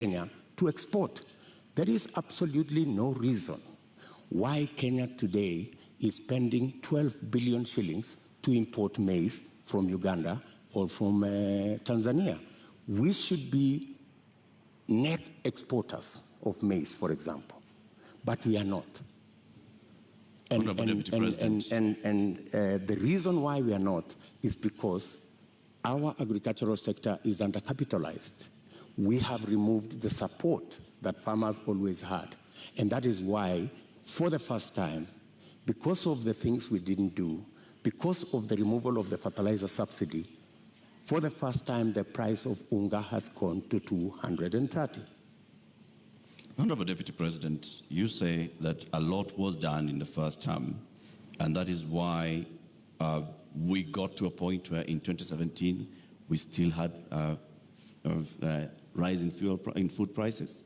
Kenya to export. There is absolutely no reason why Kenya today is spending 12 billion shillings to import maize from Uganda or from Tanzania. We should be net exporters of maize, for example, but we are not. And the reason why we are not is because our agricultural sector is undercapitalized. We have removed the support that farmers always had. And that is why, for the first time, because of the things we didn't do, because of the removal of the fertilizer subsidy, for the first time, the price of unga has gone to 230. Honorable Deputy President, you say that a lot was done in the first term, and that is why we got to a point where in 2017 we still had rise in food prices.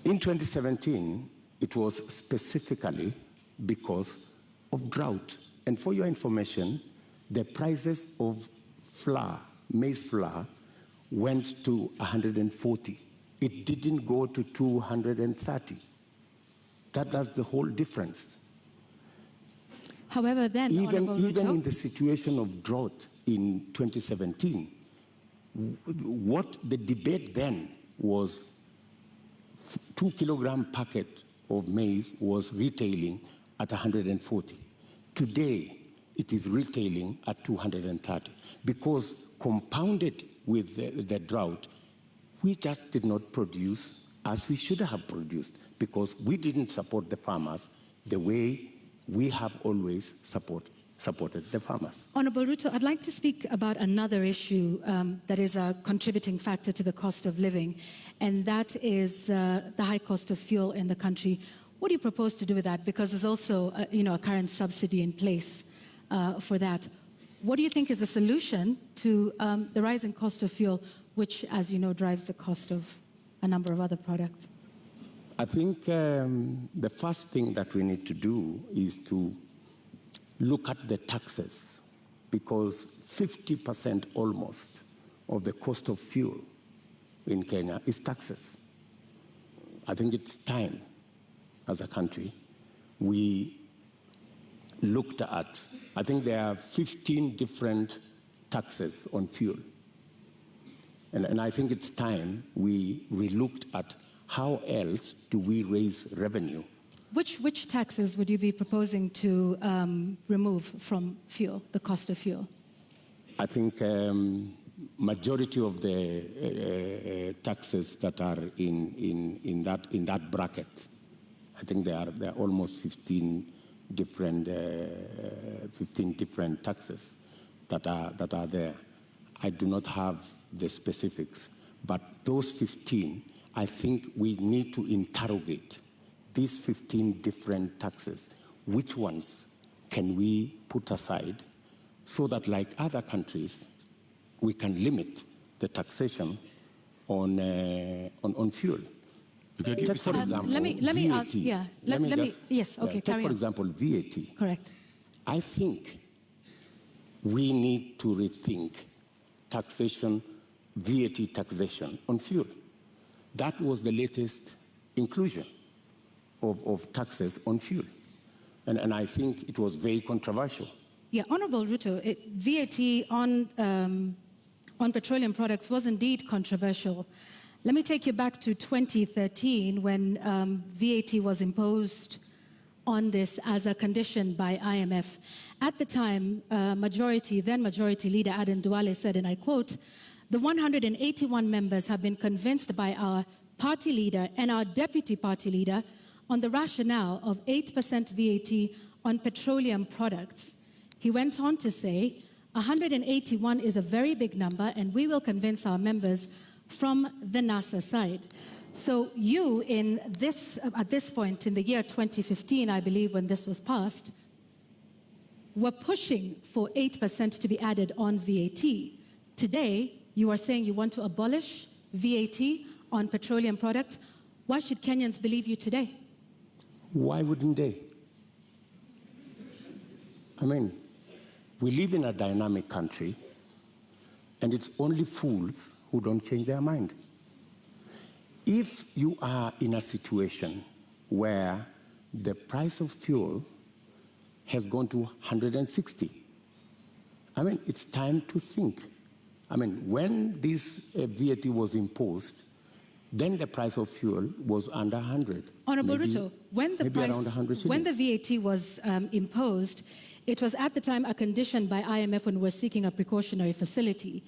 In 2017, it was specifically because of drought. And for your information, the prices of flour, maize flour, went to 140. It didn't go to 230. That's the whole difference. However, then, even in the situation of drought in 2017, what the debate then was, 2 kilogram packet of maize was retailing at 140. Today, it is retailing at 230 because compounded with the drought, we just did not produce as we should have produced because we didn't support the farmers the way we have always supported the farmers. Honorable Ruto, I'd like to speak about another issue that is a contributing factor to the cost of living, and that is the high cost of fuel in the country. What do you propose to do with that? Because there's also a current subsidy in place for that. What do you think is the solution to the rising cost of fuel, which, as you know, drives the cost of a number of other products? I think the first thing that we need to do is to look at the taxes, because 50% almost of the cost of fuel in Kenya is taxes. I think it's time, as a country, we looked at, I think there are 15 different taxes on fuel. And I think it's time we relooked at how else do we raise revenue. Which taxes would you be proposing to remove from fuel, the cost of fuel? I think majority of the taxes that are in that bracket, I think there are almost 15 different taxes that are there. I do not have the specifics, but those 15, I think we need to interrogate these 15 different taxes. Which ones can we put aside so that, like other countries, we can limit the taxation on fuel? Take, for example, let me ask, yeah. Yes, okay, take, for example, VAT. Correct. I think we need to rethink taxation, VAT taxation on fuel. That was the latest inclusion of taxes on fuel. And I think it was very controversial. Yeah, Honorable Ruto, VAT on petroleum products was indeed controversial. Let me take you back to 2013 when VAT was imposed on this as a condition by IMF. At the time, then Majority Leader Aden Duale said, and I quote, "The 181 members have been convinced by our party leader and our deputy party leader on the rationale of 8% VAT on petroleum products." He went on to say, 181 is a very big number and we will convince our members from the NASA side. So you, at this point in the year 2015, I believe, when this was passed, were pushing for 8% to be added on VAT. Today, you are saying you want to abolish VAT on petroleum products. Why should Kenyans believe you today? Why wouldn't they? I mean, we live in a dynamic country, and it's only fools who don't change their mind. If you are in a situation where the price of fuel has gone to 160, I mean, it's time to think. I mean, when this VAT was imposed, then the price of fuel was under 100. Honorable Ruto, when the VAT was imposed, it was at the time a condition by IMF when we were seeking a precautionary facility.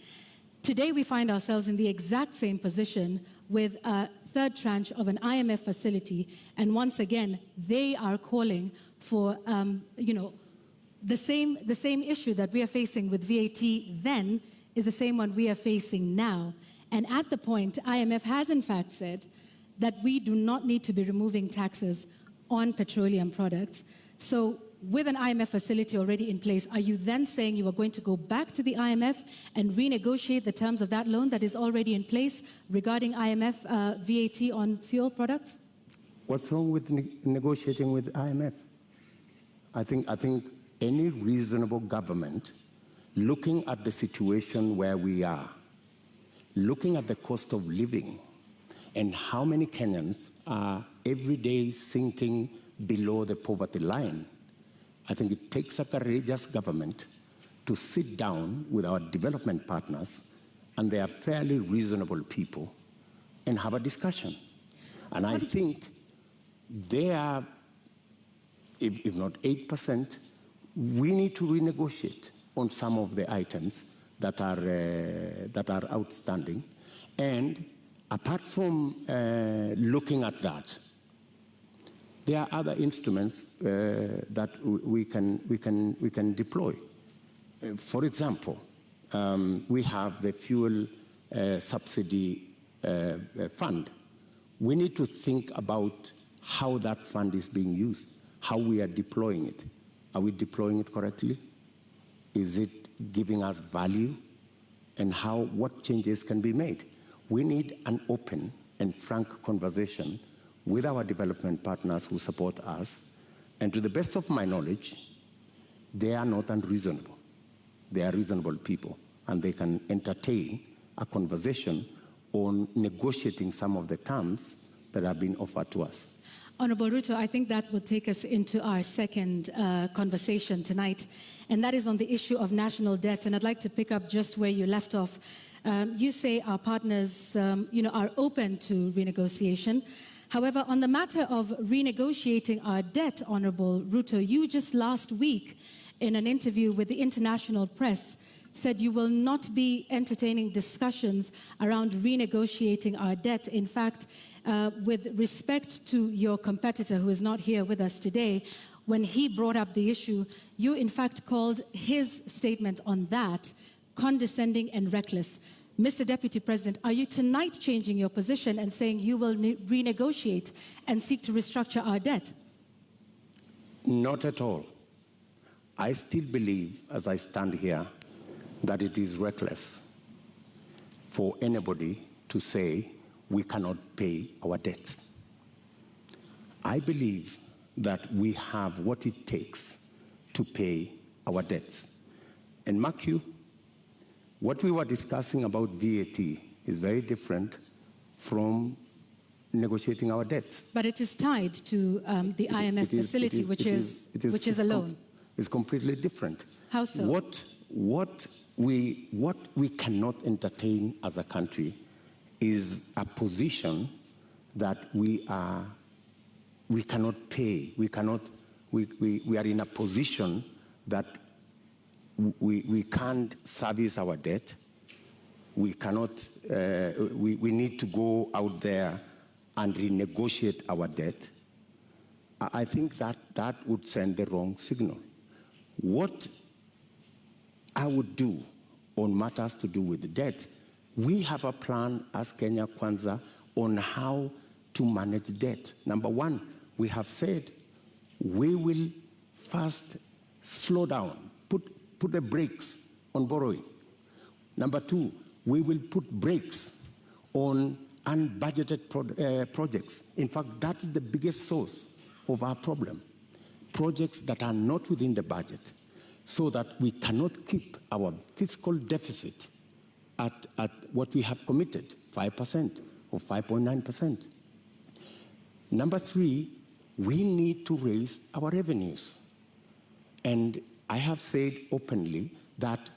Today we find ourselves in the exact same position with a third tranche of an IMF facility, and once again they are calling for the same issue that we are facing with VAT then is the same one we are facing now. And at the point, IMF has in fact said that we do not need to be removing taxes on petroleum products. So with an IMF facility already in place, are you then saying you are going to go back to the IMF and renegotiate the terms of that loan that is already in place regarding IMF VAT on fuel products? What's wrong with negotiating with IMF? I think any reasonable government, looking at the situation where we are, looking at the cost of living and how many Kenyans are every day sinking below the poverty line, I think it takes a courageous government to sit down with our development partners, and they are fairly reasonable people, and have a discussion. And I think they are, if not 8%, we need to renegotiate on some of the items that are outstanding. And apart from looking at that, there are other instruments that we can deploy. For example, we have the fuel subsidy fund. We need to think about how that fund is being used, how we are deploying it. Are we deploying it correctly? Is it giving us value? And what changes can be made? We need an open and frank conversation with our development partners who support us. And to the best of my knowledge, they are not unreasonable. They are reasonable people, and they can entertain a conversation on negotiating some of the terms that have been offered to us. Honorable Ruto, I think that will take us into our second conversation tonight, and that is on the issue of national debt. And I'd like to pick up just where you left off. You say our partners, are open to renegotiation. However, on the matter of renegotiating our debt, Honorable Ruto, you just last week in an interview with the international press said you will not be entertaining discussions around renegotiating our debt. In fact, with respect to your competitor who is not here with us today, when he brought up the issue, you in fact called his statement on that condescending and reckless. Mr. Deputy President, are you tonight changing your position and saying you will renegotiate and seek to restructure our debt? Not at all. I still believe, as I stand here, that it is reckless for anybody to say we cannot pay our debts. I believe that we have what it takes to pay our debts. And mark you, what we were discussing about VAT is very different from negotiating our debts. But it is tied to the IMF facility, which is a loan. It's completely different. How so? What we cannot entertain as a country is a position that we cannot pay. We are in a position that we can't service our debt. We cannot. We need to go out there and renegotiate our debt. I think that would send the wrong signal. What I would do on matters to do with the debt, we have a plan as Kenya Kwanza on how to manage debt. Number one, we have said we will first slow down, put the brakes on borrowing. Number two, we will put brakes on unbudgeted projects. In fact, that is the biggest source of our problem. Projects that are not within the budget, so that we cannot keep our fiscal deficit at what we have committed, 5%. of 5.9%. Number three, we need to raise our revenues. And I have said openly that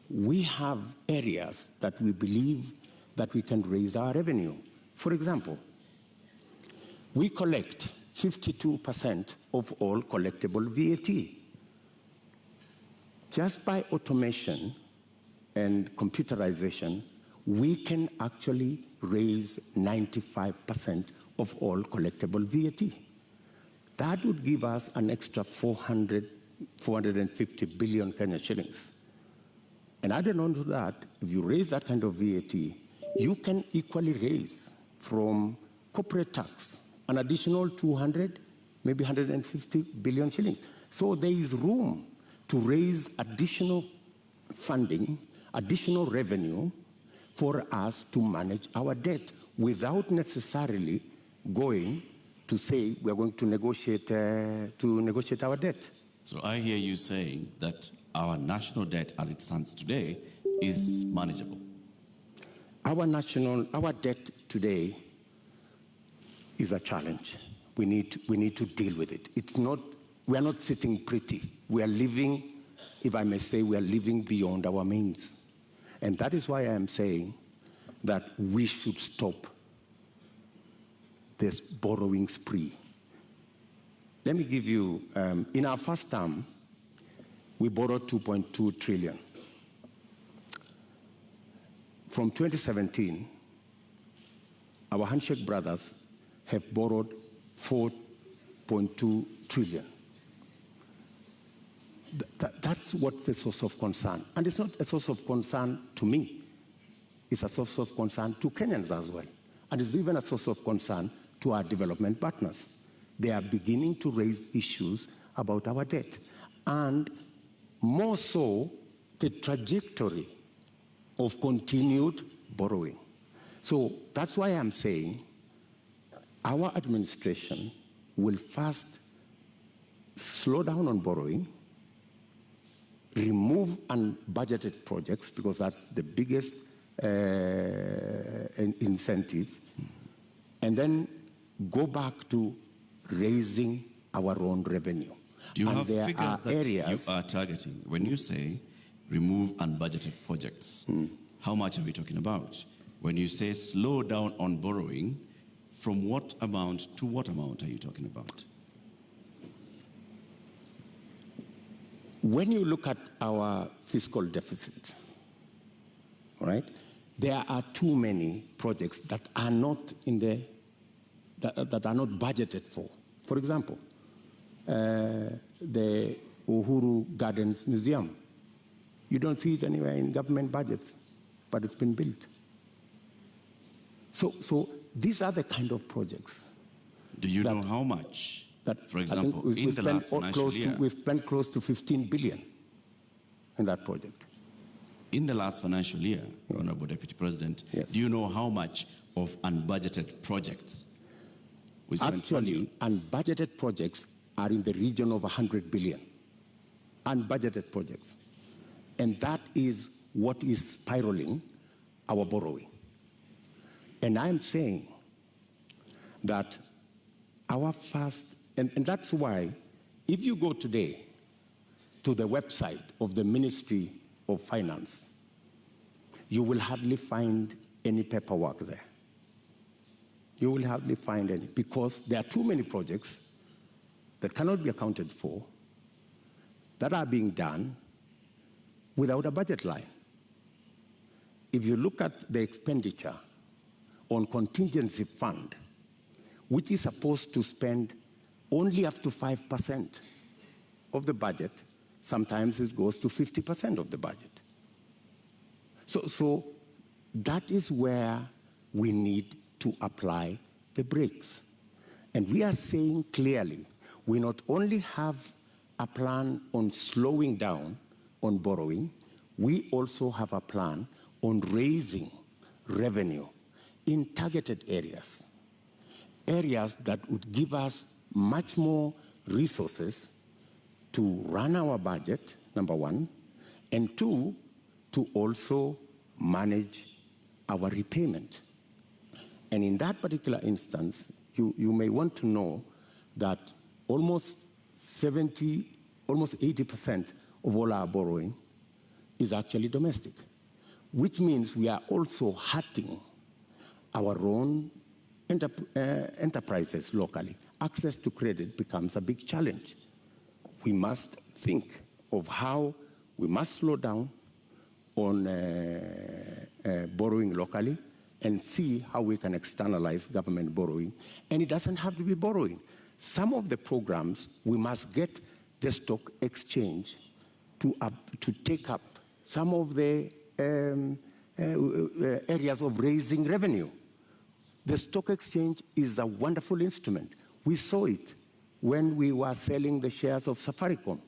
we have areas that we believe that we can raise our revenue. For example, we collect 52% of all collectible VAT. Just by automation and computerization, we can actually raise 95% of all collectible VAT. That would give us an extra 450 billion Kenya shillings. And added on to that, if you raise that kind of VAT, you can equally raise from corporate tax an additional 200, maybe 150 billion shillings. So there is room to raise additional funding, additional revenue for us to manage our debt without necessarily going to say we're going to negotiate our debt. So I hear you saying that our national debt as it stands today is manageable. Our debt today is a challenge. We need to deal with it. We are not sitting pretty. We are living, if I may say, we are living beyond our means. And that is why I am saying that we should stop this borrowing spree. Let me give you, in our first term, we borrowed 2.2 trillion. From 2017, our handshake brothers have borrowed 4.2 trillion. That's what's the source of concern. And it's not a source of concern to me. It's a source of concern to Kenyans as well. And it's even a source of concern to our development partners. They are beginning to raise issues about our debt. And more so, the trajectory of continued borrowing. So that's why I'm saying our administration will first slow down on borrowing, remove unbudgeted projects, because that's the biggest incentive, and then go back to raising our own revenue. Do you and have there figures are that areas you are targeting? When you say remove unbudgeted projects, how much are we talking about? When you say slow down on borrowing, from what amount to what amount are you talking about? When you look at our fiscal deficit, right, there are too many projects that are not that are not budgeted for. For example, the Uhuru Gardens Museum. You don't see it anywhere in government budgets, but it's been built. So these are the kind of projects. Do you know how much? That, for example, in the last financial year, we've spent close to 15 billion in that project. In the last financial year, Honorable Deputy President, yes. Do you know how much of unbudgeted projects we spent? Actually, unbudgeted projects are in the region of 100 billion. Unbudgeted projects. And that is what is spiraling our borrowing. And I'm saying that our first, and that's why if you go today to the website of the Ministry of Finance, you will hardly find any paperwork there. You will hardly find any, because there are too many projects that cannot be accounted for that are being done without a budget line. If you look at the expenditure on contingency fund, which is supposed to spend only up to 5% of the budget, sometimes it goes to 50% of the budget. So that is where we need to apply the brakes. And we are saying clearly, we not only have a plan on slowing down on borrowing, we also have a plan on raising revenue in targeted areas. Areas that would give us much more resources to run our budget, number one, and two, to also manage our repayment. And in that particular instance, you may want to know that almost 80% of all our borrowing is actually domestic, which means we are also hurting our own enterprises locally. Access to credit becomes a big challenge. We must think of how we must slow down on borrowing locally and see how we can externalize government borrowing. And it doesn't have to be borrowing. Some of the programs, we must get the stock exchange to take up some of the areas of raising revenue. The stock exchange is a wonderful instrument. We saw it when we were selling the shares of Safaricom.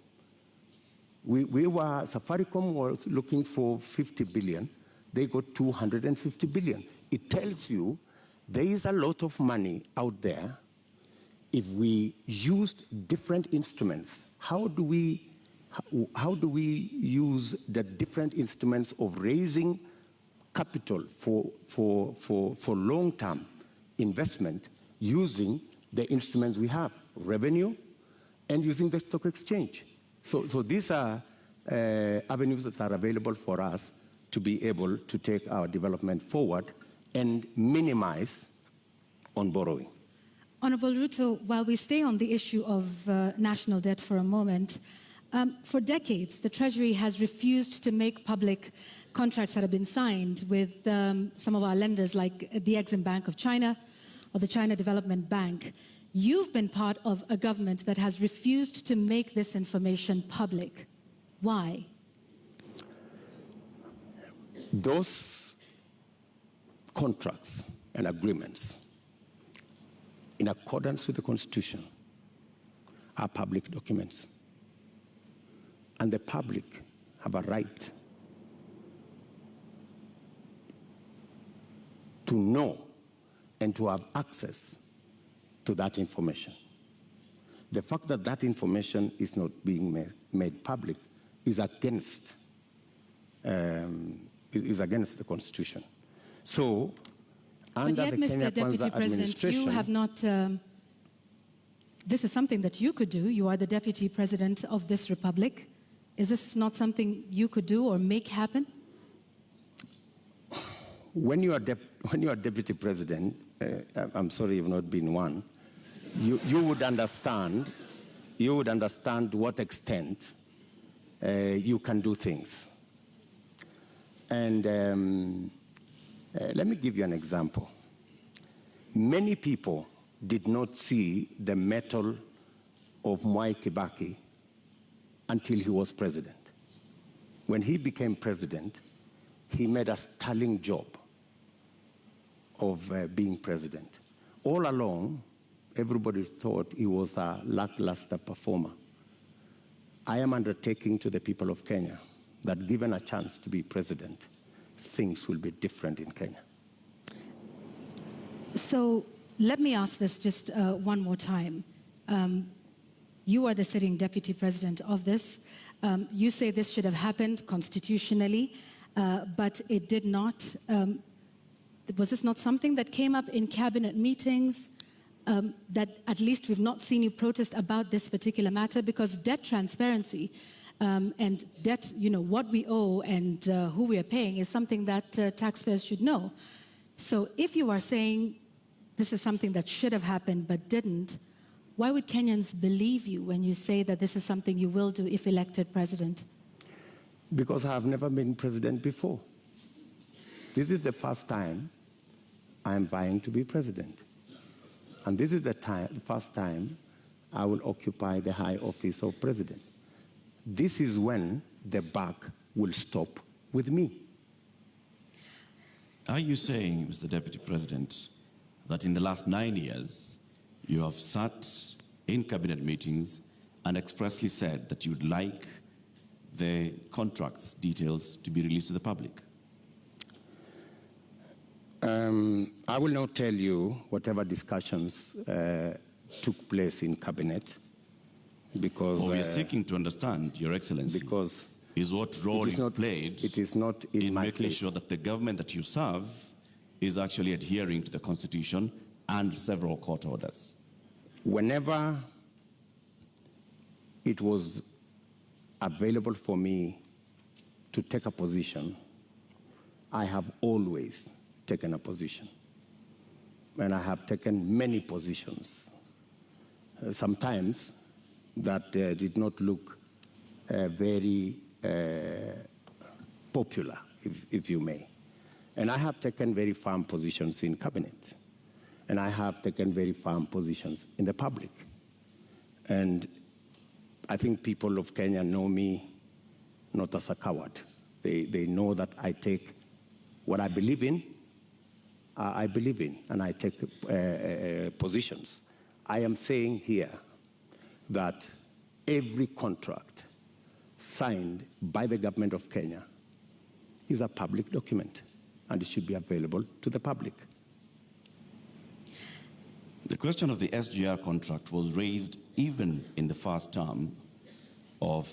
Safaricom was looking for 50 billion. They got 250 billion. It tells you there is a lot of money out there. If we used different instruments, how do we use the different instruments of raising capital for long-term investment using the instruments we have, revenue, and using the stock exchange? So these are avenues that are available for us to be able to take our development forward and minimize on borrowing. Honorable Ruto, while we stay on the issue of national debt for a moment, for decades, the Treasury has refused to make public contracts that have been signed with some of our lenders like the Exim Bank of China or the China Development Bank. You've been part of a government that has refused to make this information public. Why? Those contracts and agreements, in accordance with the Constitution, are public documents. And the public have a right to know and to have access to that information. The fact that that information is not being made public is against the Constitution. So, under but yet, the Mr. Kenya Deputy Kwanza President, administration, you have not. This is something that you could do. You are the Deputy President of this republic. Is this not something you could do or make happen? When you are Deputy President, I'm sorry you've not been one, you would understand to what extent you can do things. And let me give you an example. Many people did not see the mettle of Mwai Kibaki until he was president. When he became president, he made a sterling job of being president. All along, everybody thought he was a lackluster performer. I am undertaking to the people of Kenya that given a chance to be president, things will be different in Kenya. So let me ask this just one more time. You are the sitting Deputy President of this. You say this should have happened constitutionally, but it did not. Was this not something that came up in cabinet meetings that at least we've not seen you protest about this particular matter? Because debt transparency and debt, what we owe and who we are paying is something that taxpayers should know. So if you are saying this is something that should have happened but didn't, why would Kenyans believe you when you say that this is something you will do if elected president? Because I have never been president before. This is the first time I am vying to be president. And this is the first time I will occupy the high office of president. This is when the buck will stop with me. Are you saying, Mr. Deputy President, that in the last 9 years, you have sat in cabinet meetings and expressly said that you would like the contracts details to be released to the public? I will not tell you whatever discussions took place in cabinet because... we are seeking to understand, Your Excellency, because is what role you played it is not in making place. sure that the government that you serve is actually adhering to the Constitution and several court orders? Whenever it was available for me to take a position, I have always taken a position. And I have taken many positions. Sometimes that did not look very popular, if you may. And I have taken very firm positions in cabinet. And I have taken very firm positions in the public. And I think people of Kenya know me not as a coward. They know that I take what I believe in, and I take positions. I am saying here that every contract signed by the government of Kenya is a public document, and it should be available to the public. The question of the SGR contract was raised even in the first term of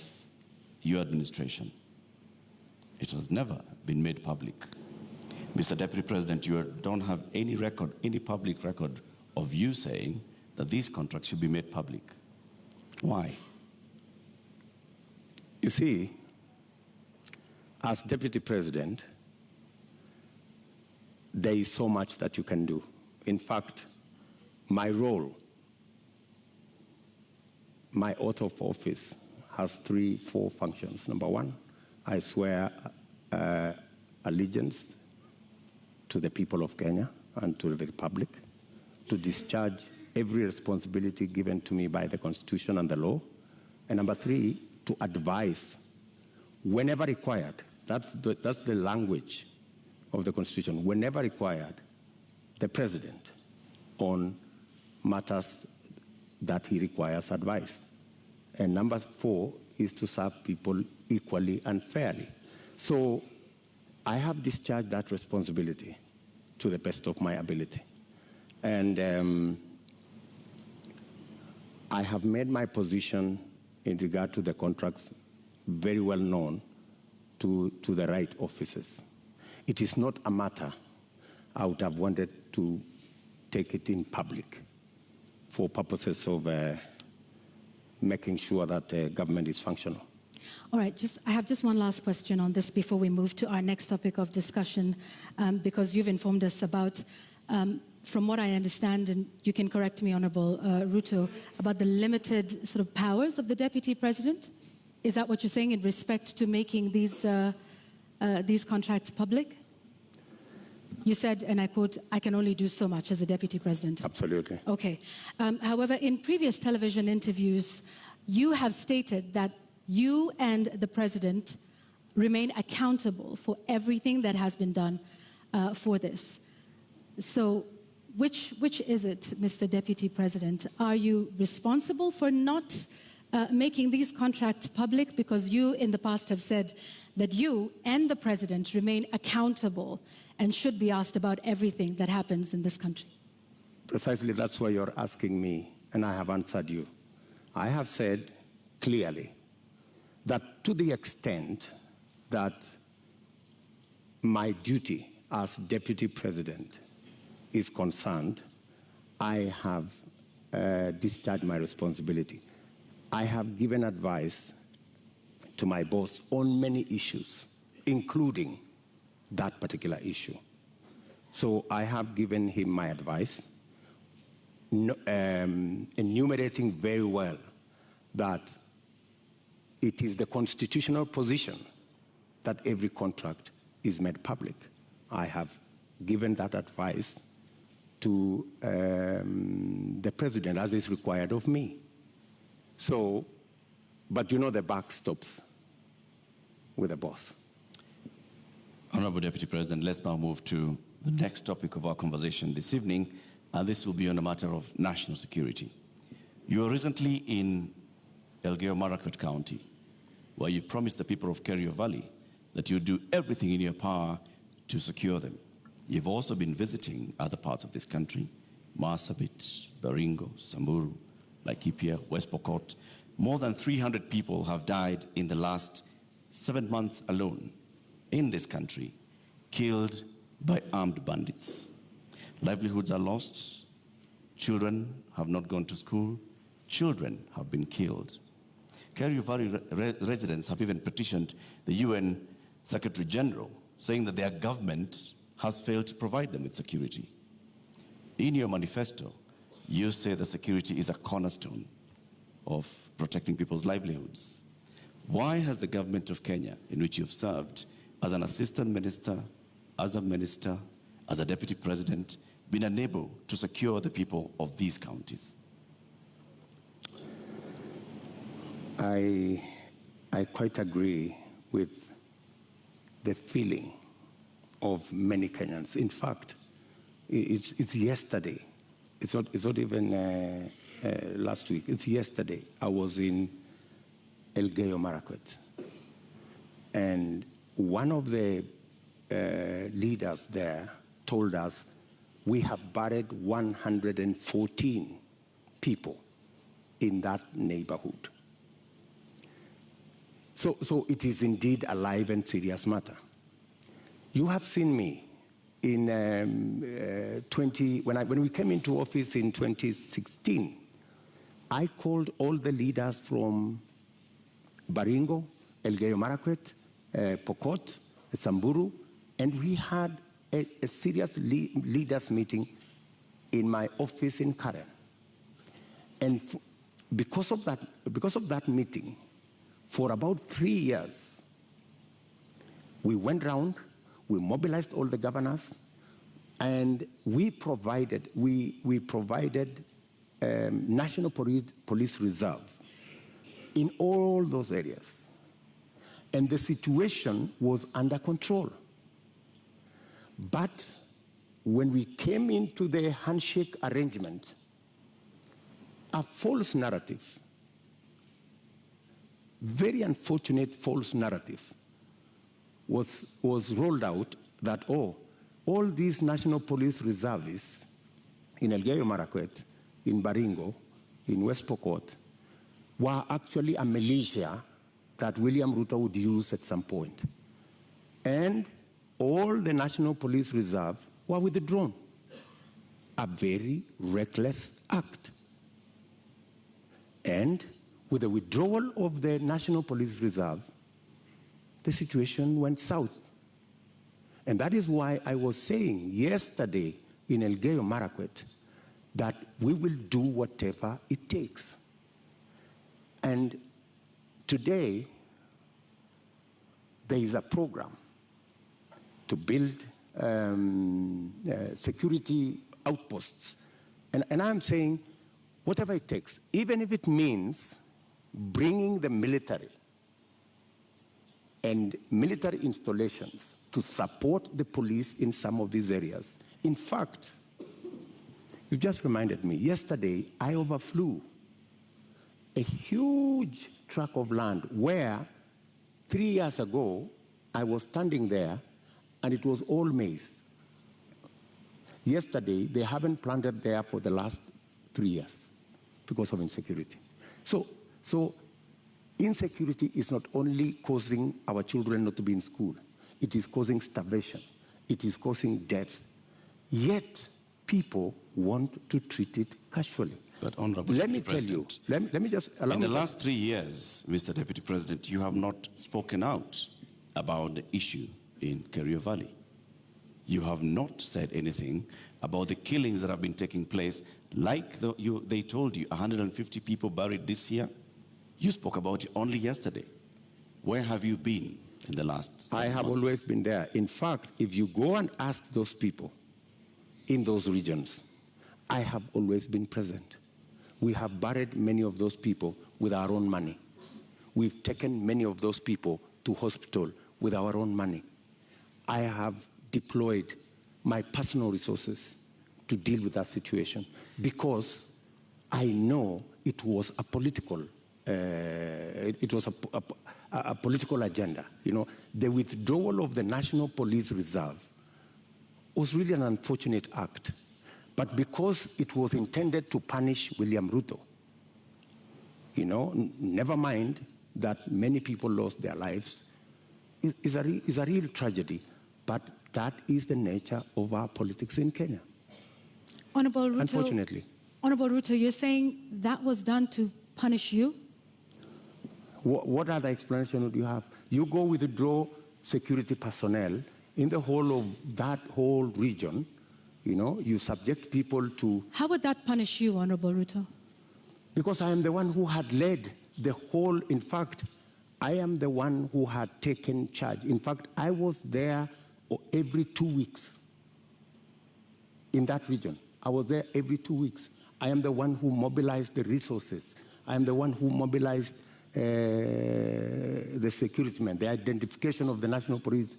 your administration. It has never been made public. Mr. Deputy President, you don't have any record, any public record of you saying that these contracts should be made public. Why? You see, as Deputy President, there is so much that you can do. In fact, my role, my oath of office has 4 functions. Number 1, I swear allegiance to the people of Kenya and to the Republic, to discharge every responsibility given to me by the Constitution and the law. And number 3, to advise whenever required. That's the language of the Constitution. Whenever required, the President on matters that he requires advice. And number 4 is to serve people equally and fairly. So I have discharged that responsibility to the best of my ability. And I have made my position in regard to the contracts very well known to the right officers. It is not a matter I would have wanted to take it in public for purposes of making sure that government is functional. All right, I have just one last question on this before we move to our next topic of discussion, because you've informed us about, from what I understand, and you can correct me, Honorable Ruto, about the limited sort of powers of the Deputy President. Is that what you're saying in respect to making these contracts public? You said, and I quote, "I can only do so much as a Deputy President." Absolutely. Okay. However, in previous television interviews, you have stated that you and the President remain accountable for everything that has been done for this. So which is it, Mr. Deputy President? Are you responsible for not making these contracts public? Because you in the past have said that you and the President remain accountable and should be asked about everything that happens in this country. Precisely, that's why you're asking me, and I have answered you. I have said clearly that to the extent that my duty as Deputy President is concerned, I have discharged my responsibility. I have given advice to my boss on many issues, including that particular issue. So I have given him my advice, enumerating very well that it is the constitutional position that every contract is made public. I have given that advice to the President as is required of me. So, but you know the buck stops with the boss. Honorable Deputy President, let's now move to the next topic of our conversation this evening, and this will be on a matter of national security. You were recently in Elgeyo-Marakwet County, where you promised the people of Kerio Valley that you would do everything in your power to secure them. You've also been visiting other parts of this country, Marsabit, Baringo, Samburu, Laikipia, West Pokot. More than 300 people have died in the last 7 months alone in this country, killed by armed bandits. Livelihoods are lost. Children have not gone to school. Children have been killed. Kerio Valley residents have even petitioned the UN Secretary General, saying that their government has failed to provide them with security. In your manifesto, you say that security is a cornerstone of protecting people's livelihoods. Why has the government of Kenya, in which you've served as an assistant minister, as a minister, as a deputy president, been unable to secure the people of these counties? I quite agree with the feeling of many Kenyans. In fact, it's yesterday. It's not even last week. It's yesterday. I was in Elgeyo Marakwet, and one of the leaders there told us we have buried 114 people in that neighborhood. So it is indeed a live and serious matter. You have seen me in when we came into office in 2016. I called all the leaders from Baringo, Elgeyo Marakwet, Pokot, Samburu, and we had a serious leaders meeting in my office in Karen. And because of that meeting, for about 3 years, we went round, we mobilized all the governors, and we provided National Police Reserve in all those areas. And the situation was under control. But when we came into the handshake arrangement, a false narrative, very unfortunate false narrative, was rolled out that, all these National Police reservists in Elgeyo Marakwet, in Baringo, in West Pokot, were actually a militia that William Ruto would use at some point. And all the National Police Reserve were withdrawn. A very reckless act. And with the withdrawal of the National Police Reserve, the situation went south. And that is why I was saying yesterday in Elgeyo Marakwet that we will do whatever it takes. And today, there is a program to build security outposts. And I'm saying, whatever it takes, even if it means bringing the military and military installations to support the police in some of these areas. In fact, you just reminded me, yesterday I overflew a huge tract of land where 3 years ago I was standing there and it was all maize. Yesterday, they haven't planted there for the last 3 years because of insecurity. So insecurity is not only causing our children not to be in school, it is causing starvation, it is causing death. Yet, people want to treat it casually. But Honorable let Deputy me tell you, President, let me just allow in me the last 3 years, Mr. Deputy President, you have not spoken out about the issue in Kerio Valley. You have not said anything about the killings that have been taking place, like they told you, 150 people buried this year. You spoke about it only yesterday. Where have you been in the last 7 I have months? always been there. In fact, if you go and ask those people in those regions, I have always been present. We have buried many of those people with our own money. We've taken many of those people to hospital with our own money. I have deployed my personal resources to deal with that situation because I know it was a political a political agenda. You know, the withdrawal of the National Police Reserve was really an unfortunate act. But because it was intended to punish William Ruto, you know, never mind that many people lost their lives, is a real tragedy. But that is the nature of our politics in Kenya, Honorable Ruto, unfortunately. Honorable Ruto, you're saying that was done to punish you? What other explanation would you have? You go withdraw security personnel in the whole of that whole region, you know, you subject people to... How would that punish you, Honorable Ruto? Because I am the one who had led the whole, in fact, I am the one who had taken charge. In fact, I was there every 2 weeks in that region. I was there every 2 weeks. I am the one who mobilized the resources. I am the one who mobilized the security men, the identification of the National Police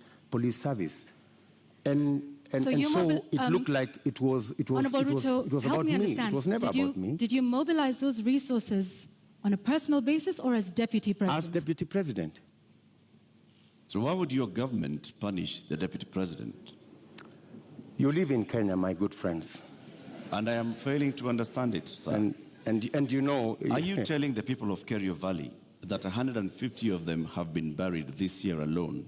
Service. And so it looked like it was Honorable Ruto, it was about me. It was never about me. Did you mobilize those resources on a personal basis or as deputy president? As deputy president. So why would your government punish the deputy president? You live in Kenya, my good friends. And I am failing to understand it, sir. And you know... Are you telling the people of Kerio Valley that 150 of them have been buried this year alone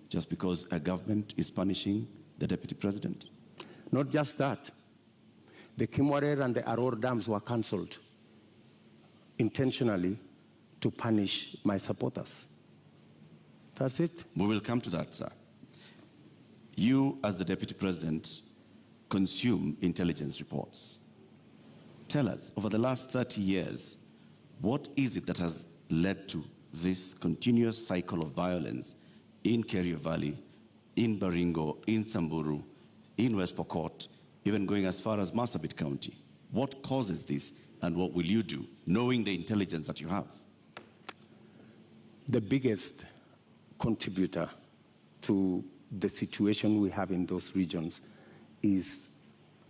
just because a government is punishing the deputy president? Not just that. The Kimwarer and the Aror dams were cancelled intentionally to punish my supporters. That's it. We will come to that, sir. You, as the deputy president, consume intelligence reports. Tell us, over the last 30 years, what is it that has led to this continuous cycle of violence in Kerio Valley, in Baringo, in Samburu, in West Pokot, even going as far as Marsabit County? What causes this, and what will you do, knowing the intelligence that you have? The biggest contributor to the situation we have in those regions is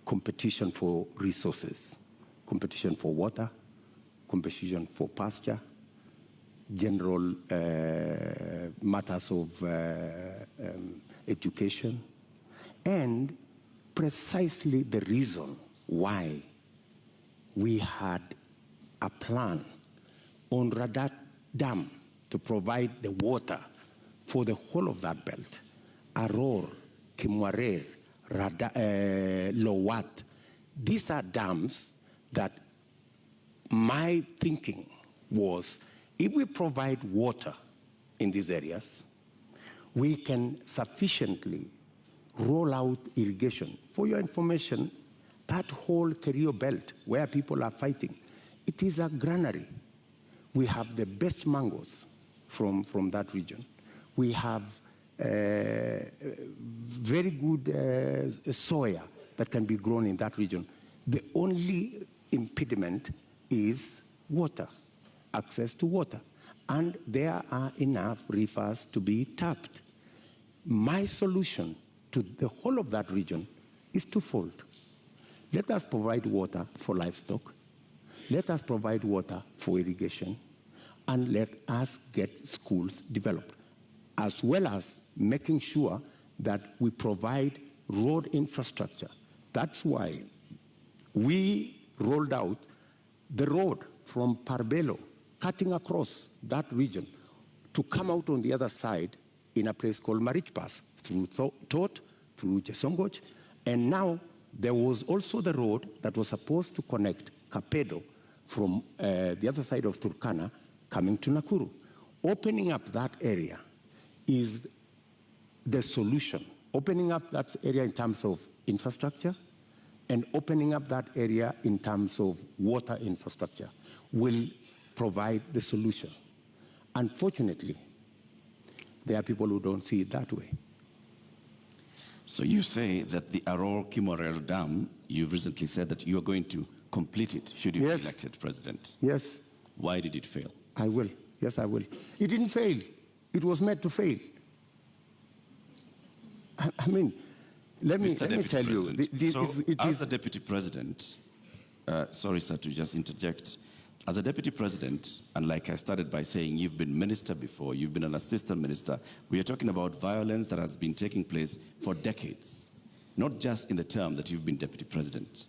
competition for resources, competition for water, competition for pasture, general matters of education, and precisely the reason why we had a plan on Radat Dam to provide the water for the whole of that belt. Aror, Kimwarer, Lowat. These are dams that my thinking was, if we provide water in these areas, we can sufficiently roll out irrigation. For your information, that whole Kerio belt where people are fighting, it is a granary. We have the best mangoes from that region. We have very good soya that can be grown in that region. The only impediment is water, access to water. And there are enough rivers to be tapped. My solution to the whole of that region is twofold. Let us provide water for livestock. Let us provide water for irrigation. And let us get schools developed, as well as making sure that we provide road infrastructure. That's why we rolled out the road from Parbelo, cutting across that region, to come out on the other side in a place called Marich Pass, through Tot, through Chesongoch, and now there was also the road that was supposed to connect Kapedo from the other side of Turkana coming to Nakuru. Opening up that area is the solution. Opening up that area in terms of infrastructure and opening up that area in terms of water infrastructure will provide the solution. Unfortunately, there are people who don't see it that way. So you say that the Aror Kimorel Dam, you've recently said that you are going to complete it should you be elected president. Yes. Why did it fail? I will. Yes, I will. It didn't fail. It was meant to fail. I mean, let me tell you. As the deputy president, sorry, sir, to just interject. As a deputy president, and like I started by saying, you've been minister before, you've been an assistant minister, we are talking about violence that has been taking place for decades, not just in the term that you've been deputy president.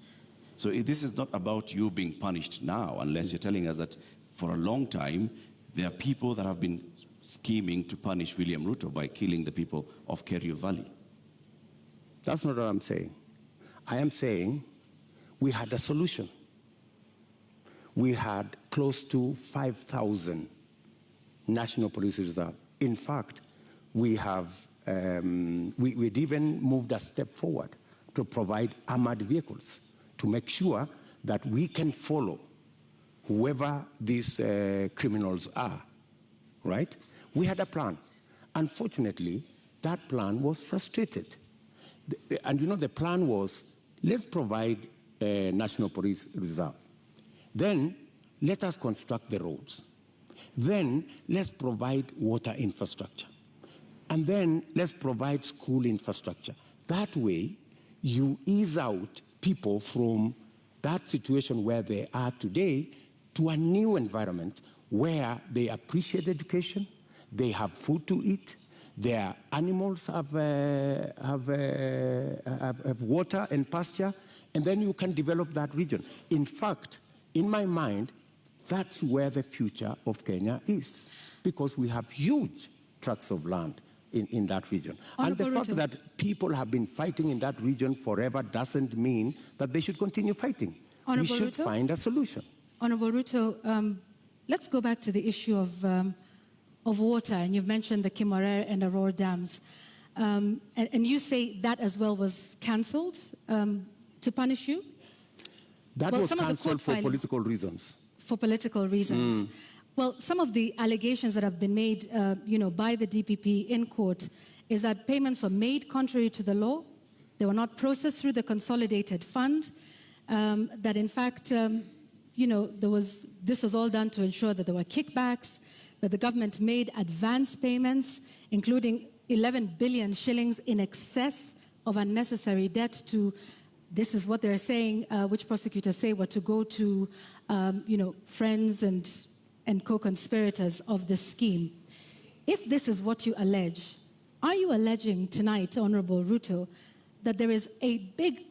So this is not about you being punished now, unless you're telling us that for a long time, there are people that have been scheming to punish William Ruto by killing the people of Kerio Valley. That's not what I'm saying. I am saying we had a solution. We had close to 5,000 National Police Reserve. In fact, we'd even moved a step forward to provide armored vehicles to make sure that we can follow whoever these criminals are, right? We had a plan. Unfortunately, that plan was frustrated. And you know, the plan was, let's provide a National Police Reserve. Then let us construct the roads. Then let's provide water infrastructure. And then let's provide school infrastructure. That way, you ease out people from that situation where they are today to a new environment where they appreciate education, they have food to eat, their animals have water and pasture, and then you can develop that region. In fact, in my mind, that's where the future of Kenya is, because we have huge tracts of land in that region. Honorable And the fact Ruto. that people have been fighting in that region forever doesn't mean that they should continue fighting. Honorable We should Ruto. find a solution. Honorable Ruto, let's go back to the issue of water, and you've mentioned the Kimarer and Aurora dams. And you say that as well was cancelled to punish you? That Well, was some of the cancelled court for filings- political reasons. For political reasons. Well, some of the allegations that have been made, by the DPP in court is that payments were made contrary to the law. They were not processed through the consolidated fund. That in fact, this was all done to ensure that there were kickbacks, that the government made advance payments, including 11 billion shillings in excess of unnecessary debt to, this is what they're saying, which prosecutors say were to go to, friends and co-conspirators of this scheme. If this is what you allege, are you alleging tonight, Honorable Ruto, that there is a big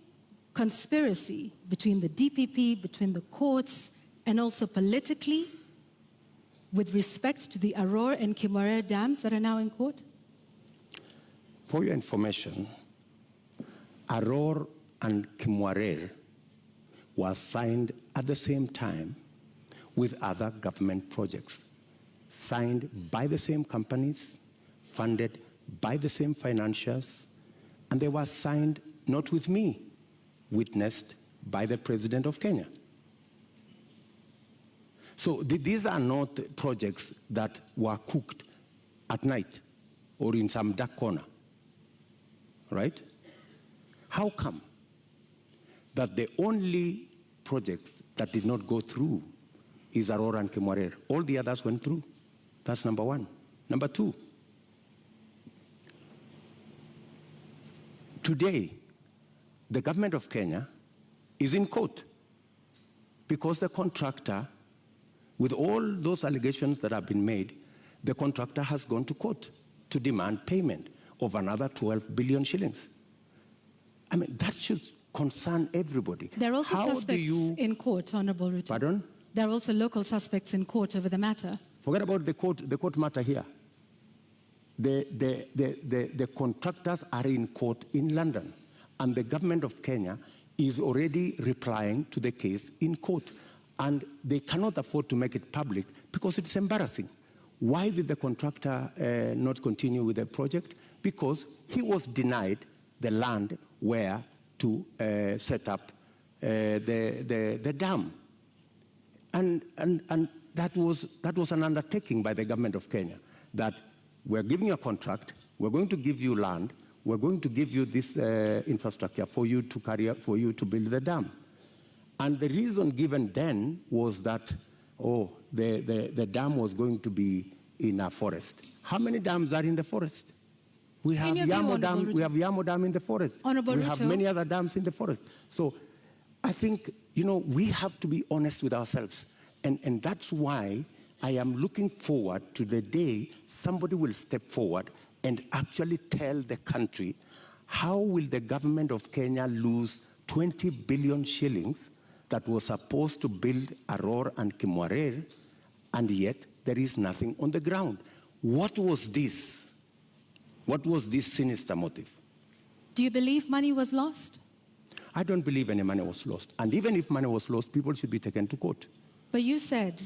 conspiracy between the DPP, between the courts, and also politically with respect to the Aurora and Kimarer dams that are now in court? For your information, Aurora and Kimarer was signed at the same time with other government projects, signed by the same companies, funded by the same financiers, and they were signed not with me, witnessed by the President of Kenya. So these are not projects that were cooked at night or in some dark corner, right? How come that the only projects that did not go through is Aurora and Kimarer? All the others went through. That's number one. Number two, today, the government of Kenya is in court because the contractor, with all those allegations that have been made, the contractor has gone to court to demand payment of another 12 billion shillings. I mean, that should concern everybody. There are also How suspects in court, Honorable Ruto. Pardon? There are also local suspects in court over the matter. Forget about the court matter here. The contractors are in court in London, and the government of Kenya is already replying to the case in court. And they cannot afford to make it public because it's embarrassing. Why did the contractor not continue with the project? Because he was denied the land where to set up the dam. And that was an undertaking by the government of Kenya, that we're giving you a contract, we're going to give you land, we're going to give you this infrastructure for you to carry out, for you to build the dam. And the reason given then was that, the dam was going to be in a forest. How many dams are in the forest? We have Yamo Dam. We have Yamo Dam in the forest. Honorable we have Ruto. many other dams in the forest. So, I think we have to be honest with ourselves, and that's why I am looking forward to the day somebody will step forward and actually tell the country how will the government of Kenya lose 20 billion shillings that was supposed to build Aurora and Kimarer, and yet there is nothing on the ground. What was this? What was this sinister motive? Do you believe money was lost? I don't believe any money was lost. And even if money was lost, people should be taken to court. But you said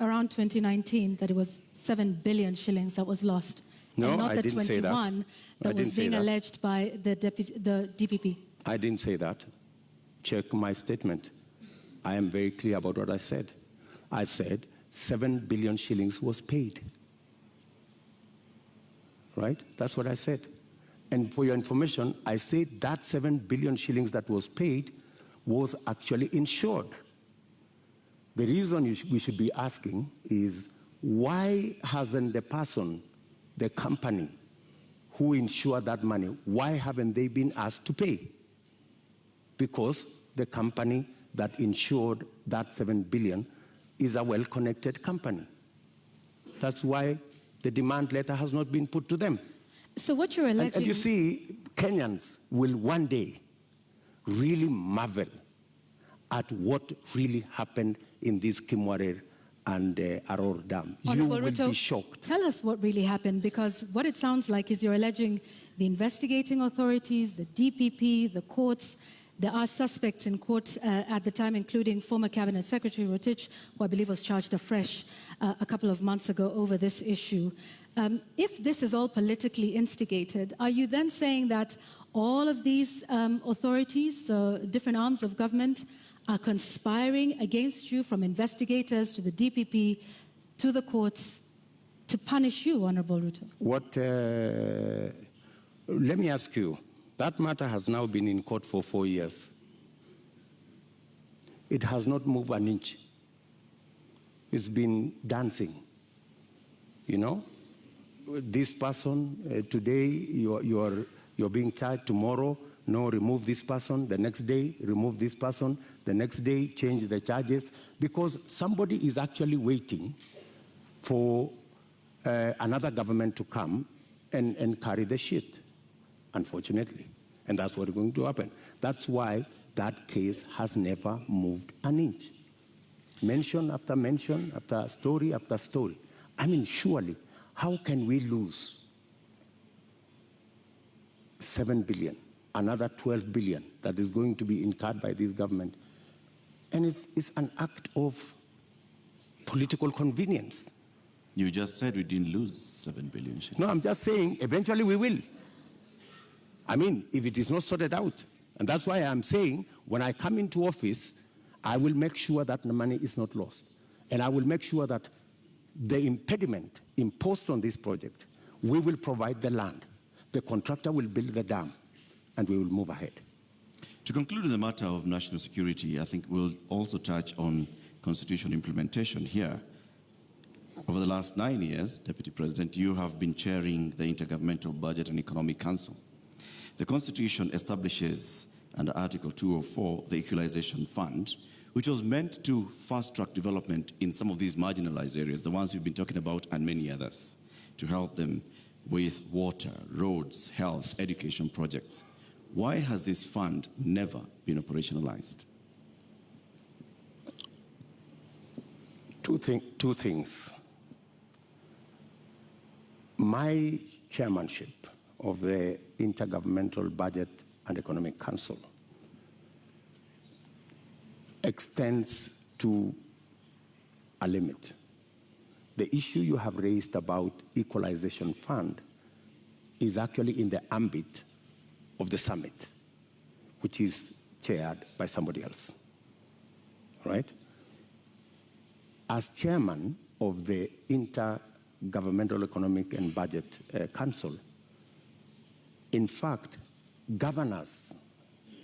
around 2019 that it was 7 billion shillings that was lost. No, and not I the didn't say that. 21 that was being alleged by the DPP. I didn't say that. Check my statement. I am very clear about what I said. I said 7 billion shillings was paid. Right? That's what I said. And for your information, I said that 7 billion shillings that was paid was actually insured. The reason we should be asking is, why hasn't the person, the company who insured that money, why haven't they been asked to pay? Because the company that insured that 7 billion is a well-connected company. That's why the demand letter has not been put to them. So what you're alleging... And you see, Kenyans will one day really marvel at what really happened in this Kimwarer and Aror Dam. You will be shocked. Tell us what really happened, because what it sounds like is you're alleging the investigating authorities, the DPP, the courts. There are suspects in court at the time, including former Cabinet Secretary Rotich, who I believe was charged afresh a couple of months ago over this issue. If this is all politically instigated, are you then saying that all of these authorities, different arms of government, are conspiring against you, from investigators to the DPP to the courts, to punish you, Honorable Ruto? Let me ask you, that matter has now been in court for 4 years. It has not moved an inch. It's been dancing. You know, this person, today you're being charged, tomorrow, no, remove this person, the next day, remove this person, the next day, change the charges, because somebody is actually waiting for another government to come and carry the shit, unfortunately. And that's what's going to happen. That's why that case has never moved an inch. Mention after mention, after story after story. I mean, surely, how can we lose 7 billion, another 12 billion that is going to be incurred by this government? And it's an act of political convenience. You just said we didn't lose 7 billion. No, I'm just saying eventually we will. I mean, if it is not sorted out. And that's why I'm saying when I come into office, I will make sure that the money is not lost. And I will make sure that the impediment imposed on this project, we will provide the land. The contractor will build the dam, and we will move ahead. To conclude the matter of national security, I think we'll also touch on constitutional implementation here. Over the last 9 years, Deputy President, you have been chairing the Intergovernmental Budget and Economic Council. The Constitution establishes, under Article 204, the Equalization Fund, which was meant to fast-track development in some of these marginalized areas, the ones we've been talking about, and many others, to help them with water, roads, health, education projects. Why has this fund never been operationalized? Two things. My chairmanship of the Intergovernmental Budget and Economic Council extends to a limit. The issue you have raised about Equalization Fund is actually in the ambit of the summit, which is chaired by somebody else, right? As chairman of the Intergovernmental Economic and Budget Council, in fact, governors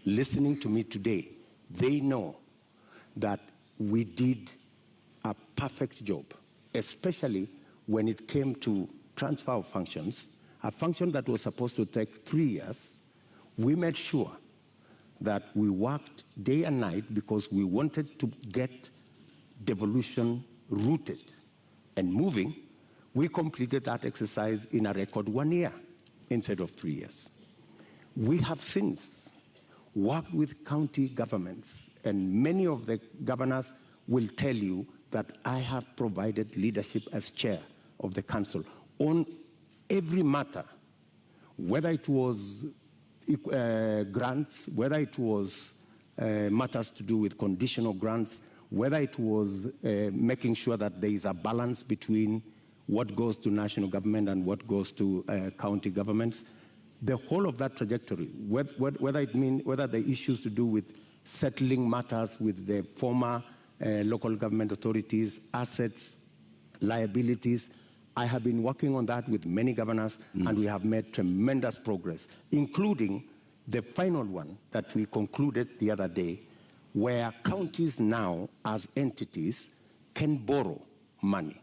listening to me today, they know that we did a perfect job, especially when it came to transfer of functions, a function that was supposed to take 3 years. We made sure that we worked day and night because we wanted to get devolution rooted and moving. We completed that exercise in a record 1 year instead of 3 years. We have since worked with county governments, and many of the governors will tell you that I have provided leadership as chair of the council on every matter, whether it was grants, whether it was matters to do with conditional grants, whether it was making sure that there is a balance between what goes to national government and what goes to county governments. The whole of that trajectory, whether the issues to do with settling matters with the former local government authorities, assets, liabilities, I have been working on that with many governors, and we have made tremendous progress, including the final one that we concluded the other day, where counties now, as entities, can borrow money.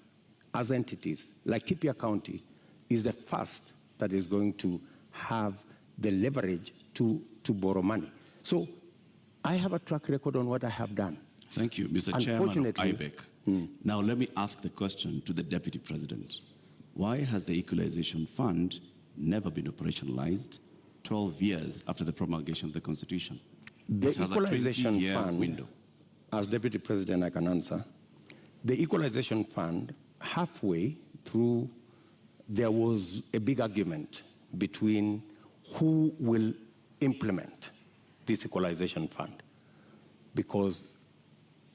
As entities, like Laikipia County is the first that is going to have the leverage to borrow money. So I have a track record on what I have done. Thank you, Mr. Chairman of IBEC. Now let me ask the question to the Deputy President. Why has the Equalization Fund never been operationalized 12 years after the promulgation of the Constitution? The It has a Equalization 20-year Fund, window. as Deputy President I can answer, the Equalization Fund, halfway through, there was a big argument between who will implement this Equalization Fund, because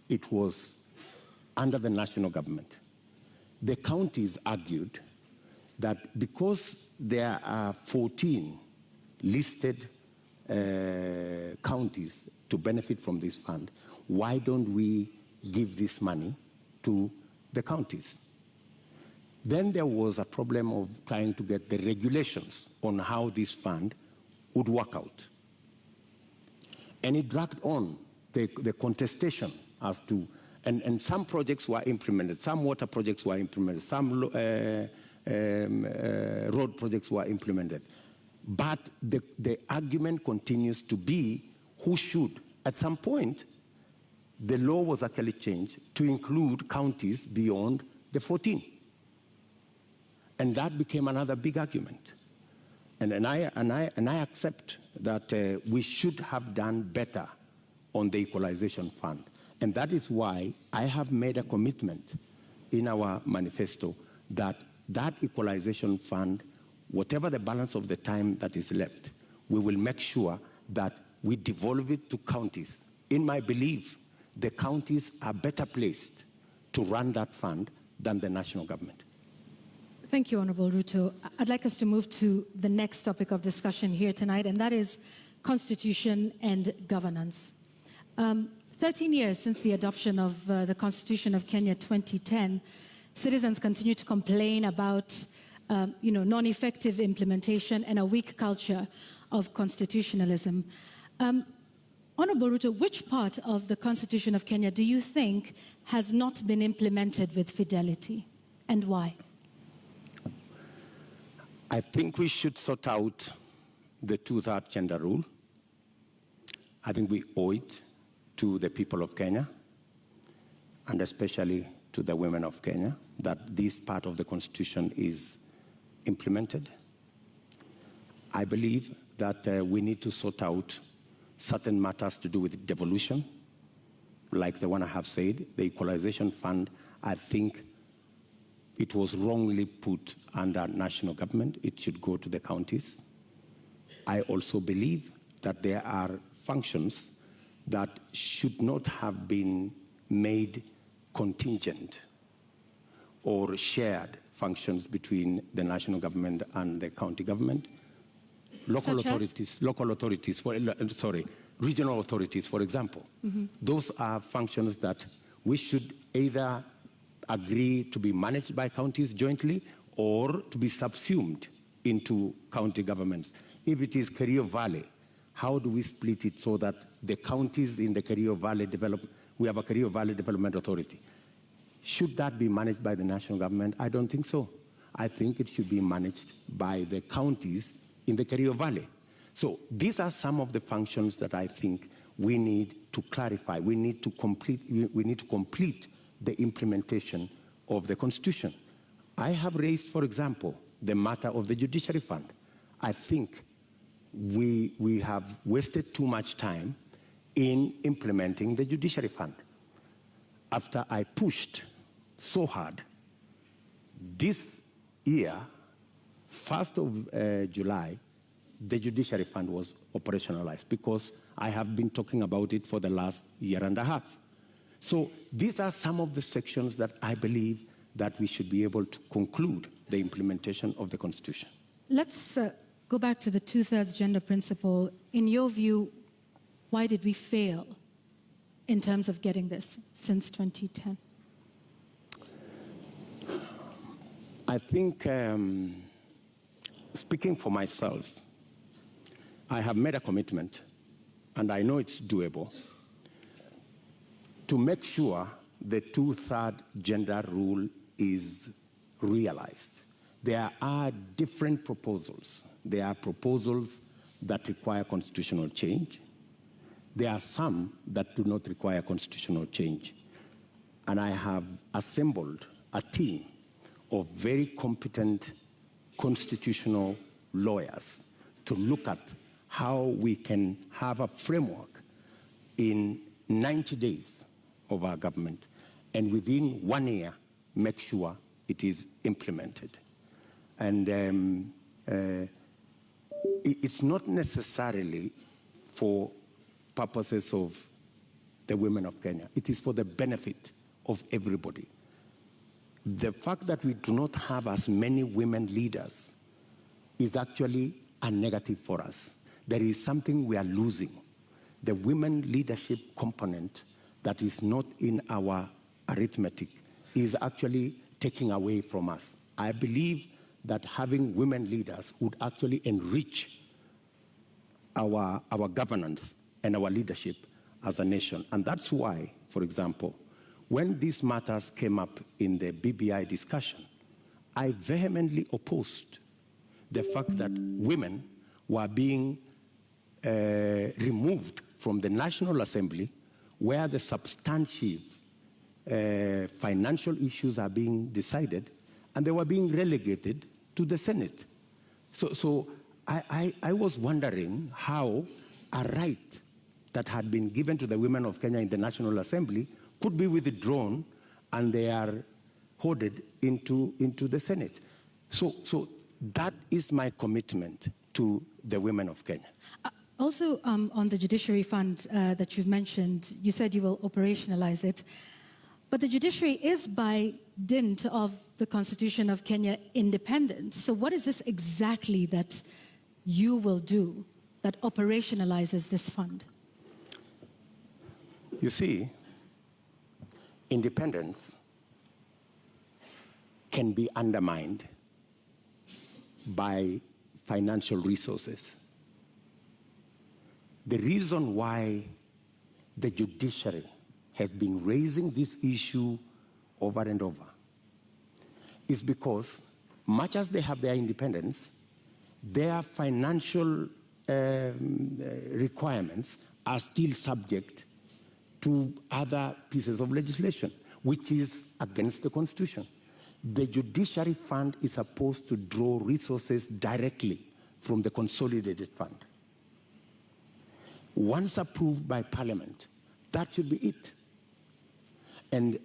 it was under the national government. The counties argued that because there are 14 listed counties to benefit from this fund, why don't we give this money to the counties? Then there was a problem of trying to get the regulations on how this fund would work out. And it dragged on the contestation as to, and some projects were implemented, some water projects were implemented, some road projects were implemented. But the argument continues to be who should. At some point, the law was actually changed to include counties beyond the 14. And that became another big argument. And I accept that we should have done better on the Equalization Fund. And that is why I have made a commitment in our manifesto that that Equalization Fund, whatever the balance of the time that is left, we will make sure that we devolve it to counties. In my belief, the counties are better placed to run that fund than the national government. Thank you, Honorable Ruto. I'd like us to move to the next topic of discussion here tonight, and that is constitution and governance. 13 years since the adoption of the Constitution of Kenya 2010, citizens continue to complain about non-effective implementation and a weak culture of constitutionalism. Honorable Ruto, which part of the Constitution of Kenya do you think has not been implemented with fidelity, and why? I think we should sort out the two-third gender rule. I think we owe it to the people of Kenya, and especially to the women of Kenya, that this part of the Constitution is implemented. I believe that we need to sort out certain matters to do with devolution, like the one I have said. The Equalization Fund, I think it was wrongly put under national government. It should go to the counties. I also believe that there are functions that should not have been made contingent or shared functions between the national government and the county government. Regional authorities, for example. Those are functions that we should either agree to be managed by counties jointly or to be subsumed into county governments. If it is Kerio Valley, how do we split it so that the counties in the Kerio Valley develop? We have a Kerio Valley Development Authority. Should that be managed by the national government? I don't think so. I think it should be managed by the counties in the Kerio Valley. So these are some of the functions that I think we need to clarify. We need to complete the implementation of the Constitution. I have raised, for example, the matter of the Judiciary Fund. I think we have wasted too much time in implementing the Judiciary Fund. After I pushed so hard, this year, 1st of July, the Judiciary Fund was operationalized, because I have been talking about it for the last year and a half. So these are some of the sections that I believe that we should be able to conclude the implementation of the Constitution. Let's go back to the two-thirds gender principle. In your view, why did we fail in terms of getting this since 2010? I think, speaking for myself, I have made a commitment, and I know it's doable, to make sure the two-thirds gender rule is realized. There are different proposals. There are proposals that require constitutional change. There are some that do not require constitutional change. And I have assembled a team of very competent constitutional lawyers to look at how we can have a framework in 90 days of our government, and within 1 year, make sure it is implemented. And it's not necessarily for purposes of the women of Kenya. It is for the benefit of everybody. The fact that we do not have as many women leaders is actually a negative for us. There is something we are losing. The women leadership component that is not in our arithmetic is actually taking away from us. I believe that having women leaders would actually enrich our governance and our leadership as a nation. And that's why, for example, when these matters came up in the BBI discussion, I vehemently opposed the fact that women were being removed from the National Assembly, where the substantive financial issues are being decided, and they were being relegated to the Senate. So I was wondering how a right that had been given to the women of Kenya in the National Assembly could be withdrawn, and they are hoarded into the Senate. So that is my commitment to the women of Kenya. Also, on the Judiciary Fund that you've mentioned, you said you will operationalize it. But the judiciary is, by dint of the Constitution of Kenya, independent. So what is this exactly that you will do that operationalizes this fund? You see, independence can be undermined by financial resources. The reason why the judiciary has been raising this issue over and over is because, much as they have their independence, their financial requirements are still subject to other pieces of legislation, which is against the Constitution. The Judiciary Fund is supposed to draw resources directly from the Consolidated Fund. Once approved by Parliament, that should be it. And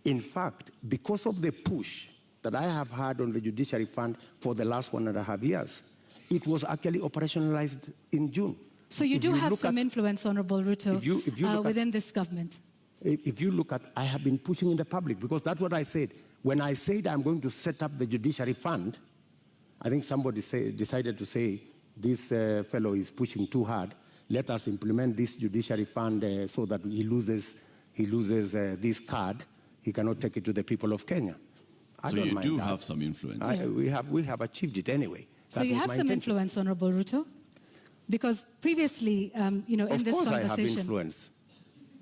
in fact, because of the push that I have had on the Judiciary Fund for the last 1.5 years, it was actually operationalized in June. So you do have some influence, Honorable Ruto, within this government. If you look at, I have been pushing in the public, because that's what I said. When I said I'm going to set up the Judiciary Fund, I think somebody decided to say, this fellow is pushing too hard. Let us implement this Judiciary Fund so that he loses this card. He cannot take it to the people of Kenya. So you do have some influence. We have achieved it anyway. So you have some influence, Honorable Ruto? Because previously, in this conversation... Of course I have influence.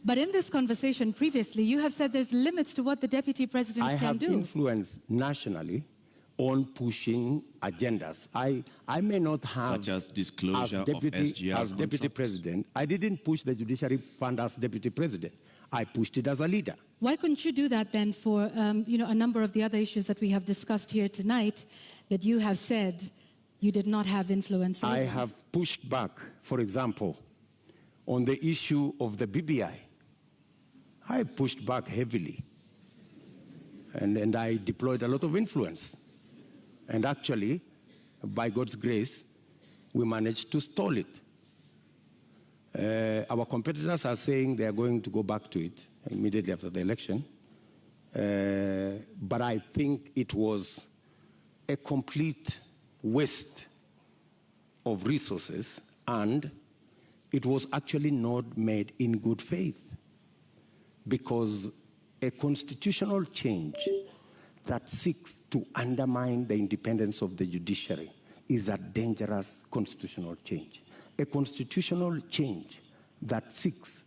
But in this conversation previously, you have said there's limits to what the Deputy President can do. I have influence nationally on pushing agendas. I may not have... Such as disclosure of SGR As Deputy President, I didn't push the Judiciary Fund as Deputy President. I pushed it as a leader. Why couldn't you do that then for a number of the other issues that we have discussed here tonight that you have said you did not have influence over? I have pushed back, for example, on the issue of the BBI. I pushed back heavily, and I deployed a lot of influence. And actually, by God's grace, we managed to stall it. Our competitors are saying they are going to go back to it immediately after the election. But I think it was a complete waste of resources, and it was actually not made in good faith, because a constitutional change that seeks to undermine the independence of the judiciary is a dangerous constitutional change. A constitutional change that seeks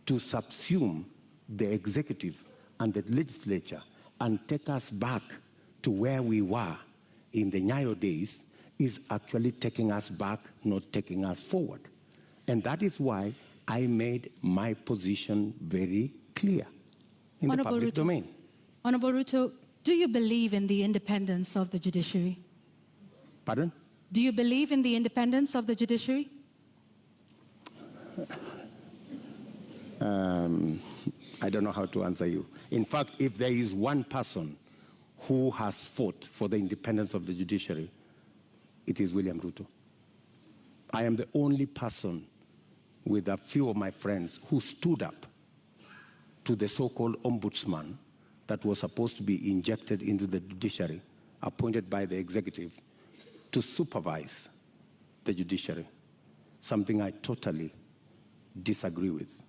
to subsume the executive and the legislature and take us back to where we were in the Nyayo days is actually taking us back, not taking us forward. And that is why I made my position very clear in the public domain. Honorable Ruto, do you believe in the independence of the judiciary? Pardon? Do you believe in the independence of the judiciary? I don't know how to answer you. In fact, if there is one person who has fought for the independence of the judiciary, it is William Ruto. I am the only person with a few of my friends who stood up to the so-called ombudsman that was supposed to be injected into the judiciary, appointed by the executive to supervise the judiciary, something I totally disagree with.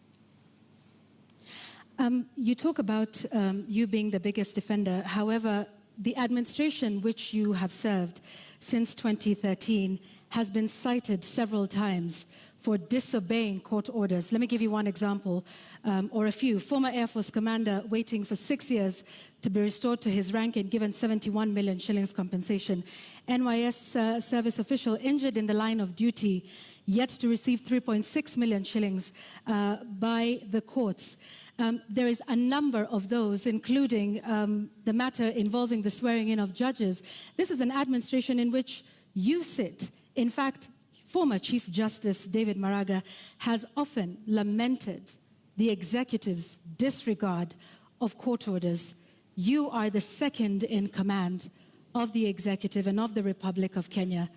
You talk about you being the biggest defender. However, the administration which you have served since 2013 has been cited several times for disobeying court orders. Let me give you one example, or a few. Former Air Force commander waiting for 6 years to be restored to his rank and given 71 million shillings compensation. NYS service official injured in the line of duty, yet to receive 3.6 million shillings by the courts. There is a number of those, including the matter involving the swearing in of judges. This is an administration in which you sit. In fact, former Chief Justice David Maraga has often lamented the executive's disregard of court orders. You are the second in command of the executive and of the Republic of Kenya.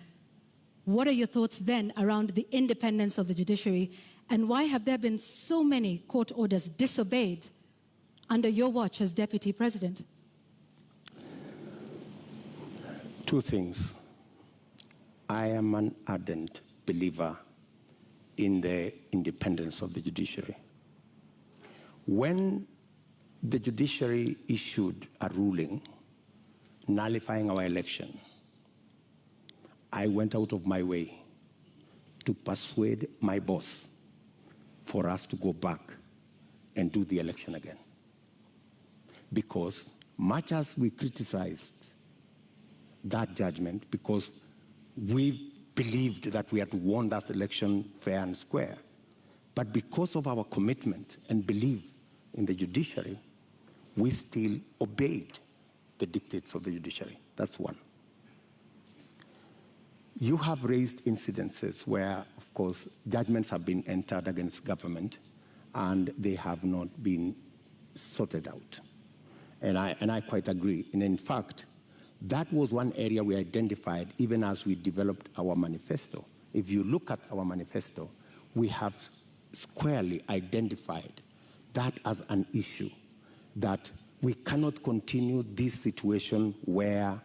What are your thoughts then around the independence of the judiciary, and why have there been so many court orders disobeyed under your watch as Deputy President? Two things. I am an ardent believer in the independence of the judiciary. When the judiciary issued a ruling nullifying our election, I went out of my way to persuade my boss for us to go back and do the election again. Because much as we criticized that judgment, because we believed that we had won that election fair and square, but because of our commitment and belief in the judiciary, we still obeyed the dictates of the judiciary. That's one. You have raised incidences where, of course, judgments have been entered against government and they have not been sorted out. And I quite agree. And in fact, that was one area we identified even as we developed our manifesto. If you look at our manifesto, we have squarely identified that as an issue, that we cannot continue this situation where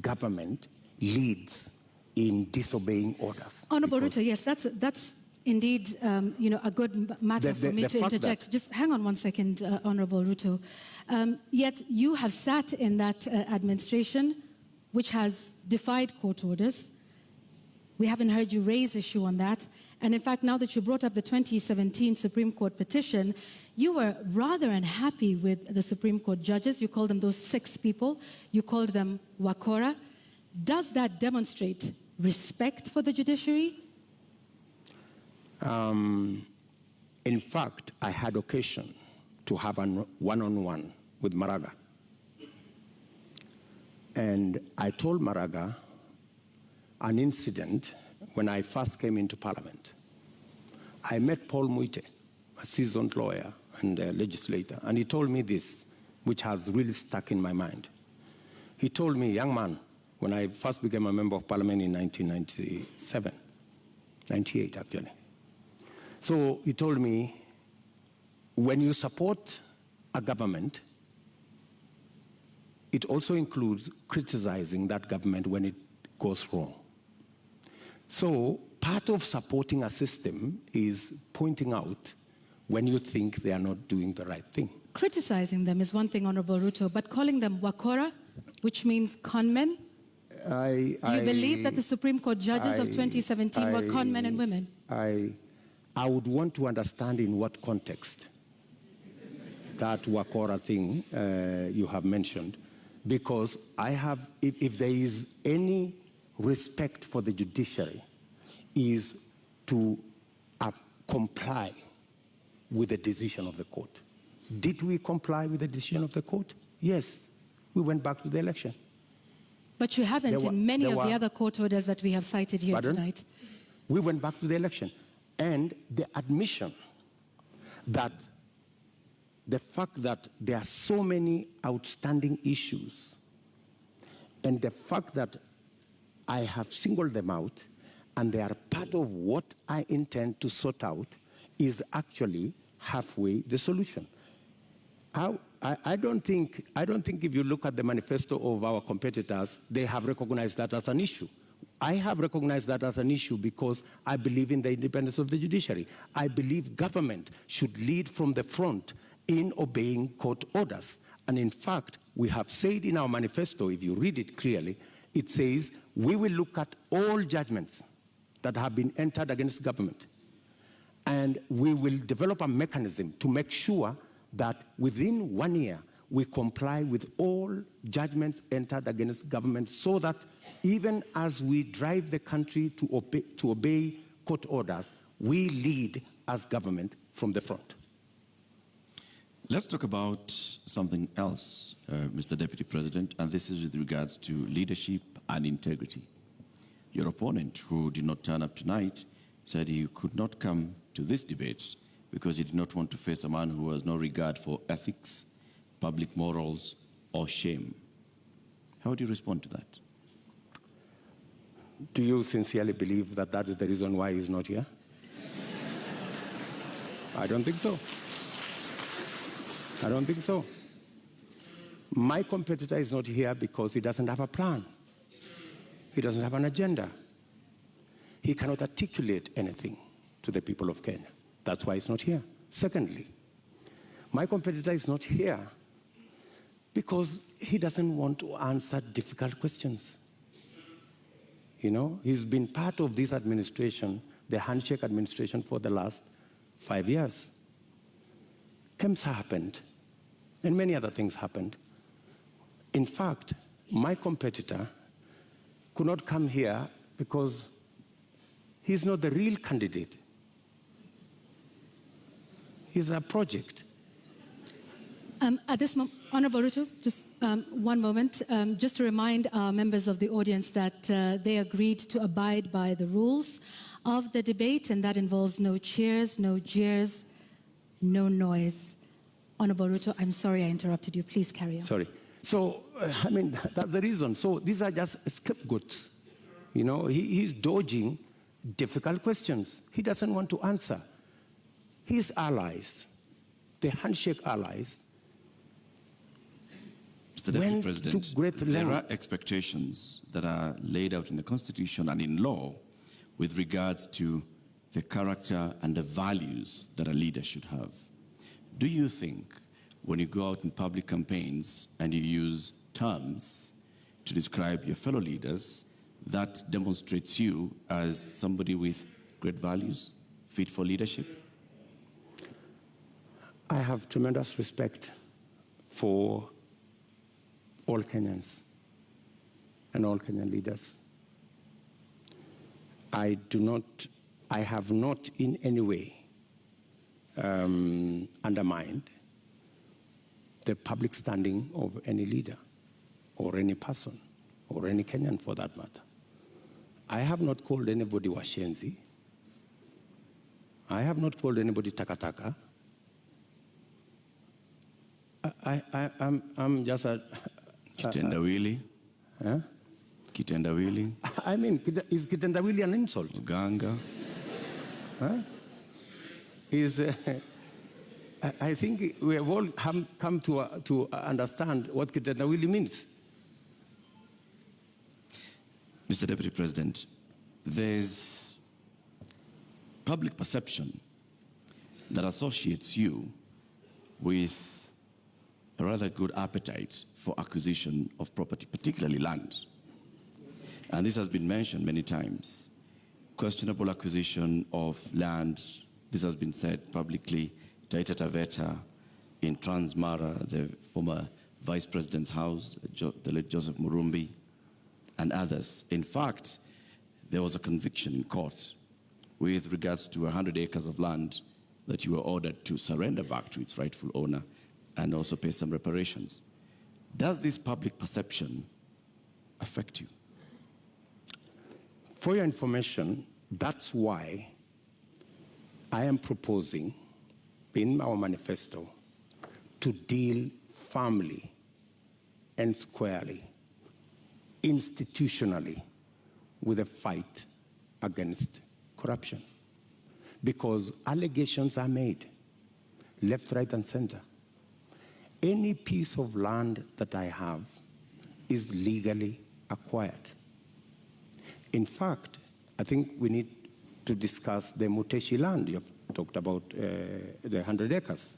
government leads in disobeying orders. Honorable Ruto, yes, that's indeed a good matter for me to interject. Just hang on one second, Honorable Ruto. Yet you have sat in that administration which has defied court orders. We haven't heard you raise issue on that. And in fact, now that you brought up the 2017 Supreme Court petition, you were rather unhappy with the Supreme Court judges. You called them those 6 people. You called them wakora. Does that demonstrate respect for the judiciary? In fact, I had occasion to have a one-on-one with Maraga. And I told Maraga an incident when I first came into Parliament. I met Paul Muite, a seasoned lawyer and a legislator, and he told me this, which has really stuck in my mind. He told me, young man, when I first became a member of Parliament in 1997, 98 actually. So he told me, when you support a government, it also includes criticizing that government when it goes wrong. So part of supporting a system is pointing out when you think they are not doing the right thing. Criticizing them is one thing, Honorable Ruto, but calling them wakora, which means conmen, do you believe that the Supreme Court judges of 2017 were conmen and women? I would want to understand in what context that wakora thing you have mentioned, because I have, if there is any respect for the judiciary, is to comply with the decision of the court. Did we comply with the decision of the court? Yes. We went back to the election. But you haven't in many of the other court orders that we have cited here tonight. We went back to the election. And the admission that the fact that there are so many outstanding issues and the fact that I have singled them out and they are part of what I intend to sort out is actually halfway the solution. I don't think if you look at the manifesto of our competitors, they have recognized that as an issue. I have recognized that as an issue because I believe in the independence of the judiciary. I believe government should lead from the front in obeying court orders. And in fact, we have said in our manifesto, if you read it clearly, it says we will look at all judgments that have been entered against government. And we will develop a mechanism to make sure that within 1 year, we comply with all judgments entered against government so that even as we drive the country to obey court orders, we lead as government from the front. Let's talk about something else, Mr. Deputy President, and this is with regards to leadership and integrity. Your opponent, who did not turn up tonight, said he could not come to this debate because he did not want to face a man who has no regard for ethics, public morals, or shame. How do you respond to that? Do you sincerely believe that that is the reason why he's not here? I don't think so. I don't think so. My competitor is not here because he doesn't have a plan. He doesn't have an agenda. He cannot articulate anything to the people of Kenya. That's why he's not here. Secondly, my competitor is not here because he doesn't want to answer difficult questions. You know, he's been part of this administration, the handshake administration, for the last 5 years. KEMSA happened, and many other things happened. In fact, my competitor could not come here because he's not the real candidate. He's a project. At this moment, Honorable Ruto, just one moment, just to remind our members of the audience that they agreed to abide by the rules of the debate, and that involves no cheers, no jeers, no noise. Honorable Ruto, I'm sorry I interrupted you. Please carry on. Sorry. So, I mean, that's the reason. So these are just scapegoats. You know, he's dodging difficult questions. He doesn't want to answer. His allies, the handshake allies, Mr. Deputy President, there are expectations that are laid out in the Constitution and in law with regards to the character and the values that a leader should have. Do you think when you go out in public campaigns and you use terms to describe your fellow leaders, that demonstrates you as somebody with great values, fit for leadership? I have tremendous respect for all Kenyans and all Kenyan leaders. I have not in any way undermined the public standing of any leader or any person or any Kenyan for that matter. I have not called anybody washenzi. I have not called anybody takataka. I'm just a... Kitendawili? Huh? Kitendawili? I mean, is kitendawili an insult? Uganga? is, I think we have all come to understand what kitendawili means. Mr. Deputy President, there's public perception that associates you with a rather good appetite for acquisition of property, particularly land. And this has been mentioned many times. Questionable acquisition of land, this has been said publicly, Taita Taveta, in Transmara, the former Vice President's house, the late Joseph Murumbi, and others. In fact, there was a conviction in court with regards to 100 acres of land that you were ordered to surrender back to its rightful owner and also pay some reparations. Does this public perception affect you? For your information, that's why I am proposing in our manifesto to deal firmly and squarely, institutionally, with a fight against corruption. Because allegations are made, left, right, and center. Any piece of land that I have is legally acquired. In fact, I think we need to discuss the Muteshi land. You've talked about the 100 acres.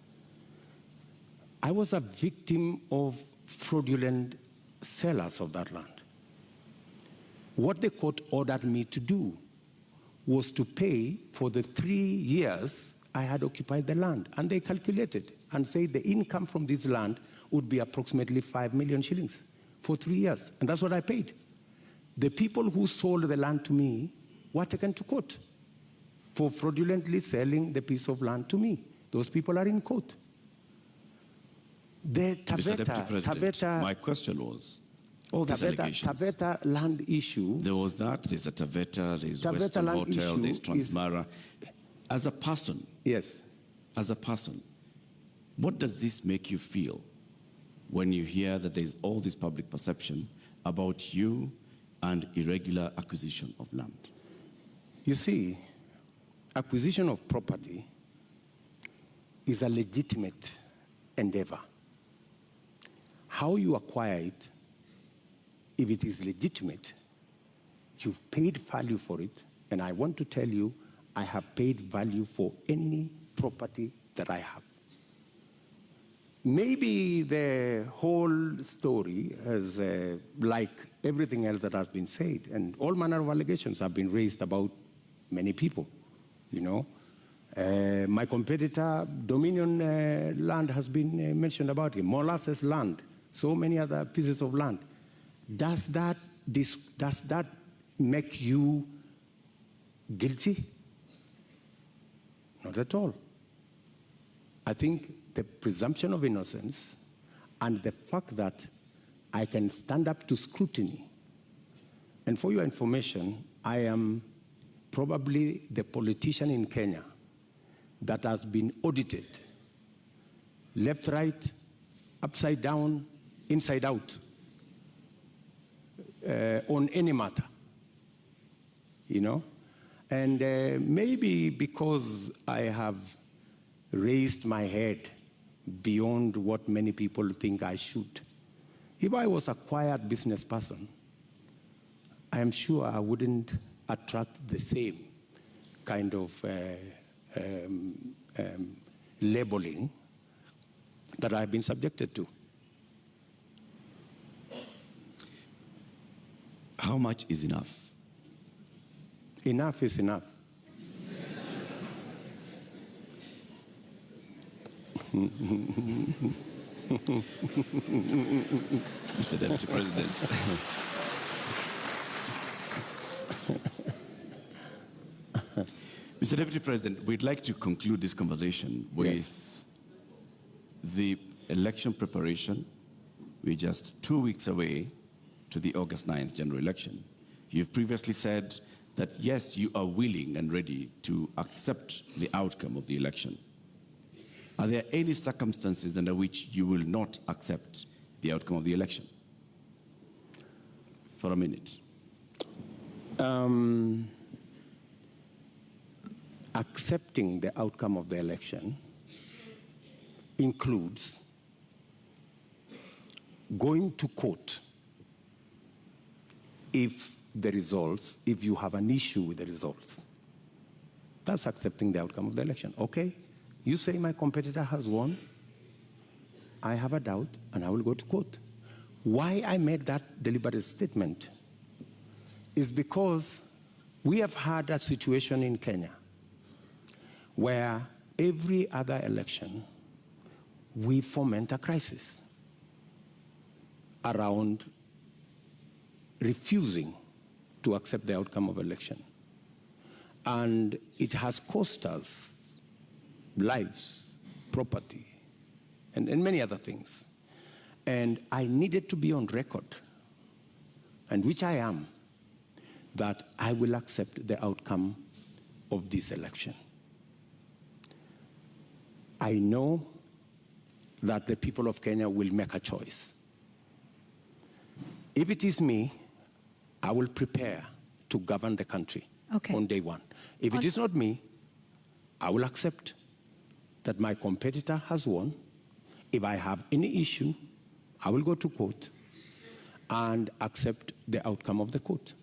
I was a victim of fraudulent sellers of that land. What the court ordered me to do was to pay for the 3 years I had occupied the land. And they calculated and said the income from this land would be approximately 5 million shillings for 3 years. And that's what I paid. The people who sold the land to me were taken to court for fraudulently selling the piece of land to me. Those people are in court. The Mr. Deputy President, my question was, all these allegations. Taveta land issue. There was that, there's a Taveta, there's Western Hotel, there's Transmara. As a person, yes. As a person, what does this make you feel when you hear that there's all this public perception about you and irregular acquisition of land? You see, acquisition of property is a legitimate endeavor. How you acquire it, if it is legitimate, you've paid value for it, and I want to tell you, I have paid value for any property that I have. Maybe the whole story has, like everything else that has been said, and all manner of allegations have been raised about many people, you know. My competitor, Dominion land has been mentioned about him, Molasses land, so many other pieces of land. Does that make you guilty? Not at all. I think the presumption of innocence and the fact that I can stand up to scrutiny. And for your information, I am probably the politician in Kenya that has been audited, left, right, upside down, inside out, on any matter, you know? And maybe because I have raised my head beyond what many people think I should. If I was a quiet business person, I am sure I wouldn't attract the same kind of labeling that I've been subjected to. How much is enough? Enough is enough. Mr. Deputy President. Mr. Deputy President, we'd like to conclude this conversation with the election preparation. We're just 2 weeks away to the August 9th general election. You've previously said that, yes, you are willing and ready to accept the outcome of the election. Are there any circumstances under which you will not accept the outcome of the election? For a minute. accepting the outcome of the election includes going to court if you have an issue with the results. That's accepting the outcome of the election. Okay, you say my competitor has won. I have a doubt, and I will go to court. Why I made that deliberate statement is because we have had a situation in Kenya where every other election we foment a crisis around refusing to accept the outcome of election. And it has cost us lives, property, and many other things. And I needed to be on record, and which I am, that I will accept the outcome of this election. I know that the people of Kenya will make a choice. If it is me, I will prepare to govern the country on day one. If it is not me, I will accept that my competitor has won. If I have any issue, I will go to court and accept the outcome of the court.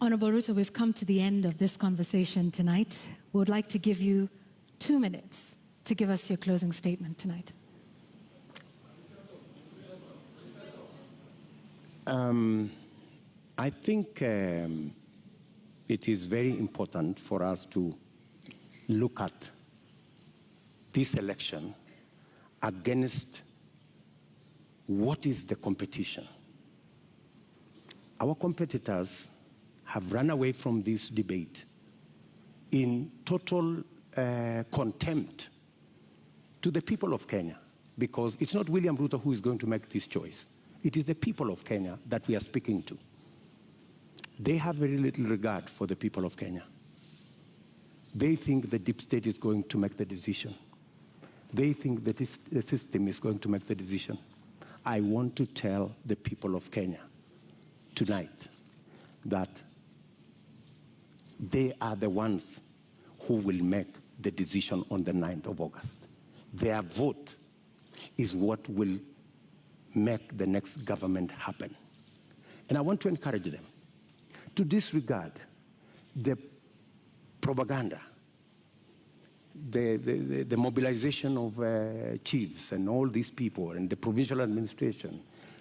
Honorable Ruto, we've come to the end of this conversation tonight. We would like to give you 2 minutes to give us your closing statement tonight. I think it is very important for us to look at this election against what is the competition. Our competitors have run away from this debate in total contempt to the people of Kenya, because it's not William Ruto who is going to make this choice. It is the people of Kenya that we are speaking to. They have very little regard for the people of Kenya. They think the deep state is going to make the decision. They think that the system is going to make the decision. I want to tell the people of Kenya tonight that they are the ones who will make the decision on the 9th of August. Their vote is what will make the next government happen. And I want to encourage them to disregard the propaganda, the mobilization of chiefs and all these people and the provincial administration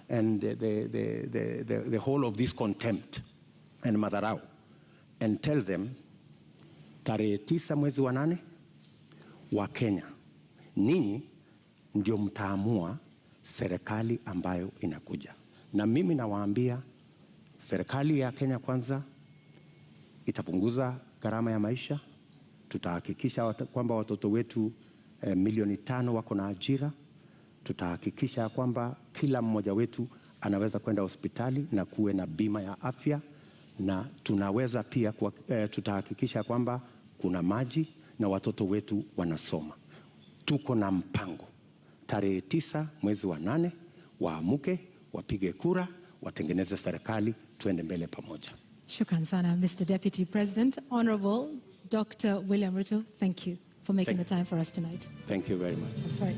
and the whole of this contempt and madharau, and tell them, tarehe 9 mwezi wa 8 wa Kenya, ninyi ndio mtaamua serikali ambayo inakuja. Na mimi nawaambia, serikali ya Kenya Kwanza itapunguza gharama ya maisha. Tutahakikisha kwamba watoto wetu milioni 5 wako na ajira. Tutahakikisha kwamba kila mmoja wetu anaweza kwenda hospitali na kuwe na bima ya afya, na tunaweza pia tutahakikisha kwamba kuna maji na watoto wetu wanasoma. Tuko na mpango. Tarehe 9 mwezi wa 8 waamuke, wapige kura, watengeneze serikali, tuende mbele pamoja. Shukran sana, Mr. Deputy President. Honorable Dr. William Ruto, thank you for making the time for us tonight. Thank you very much. That's right.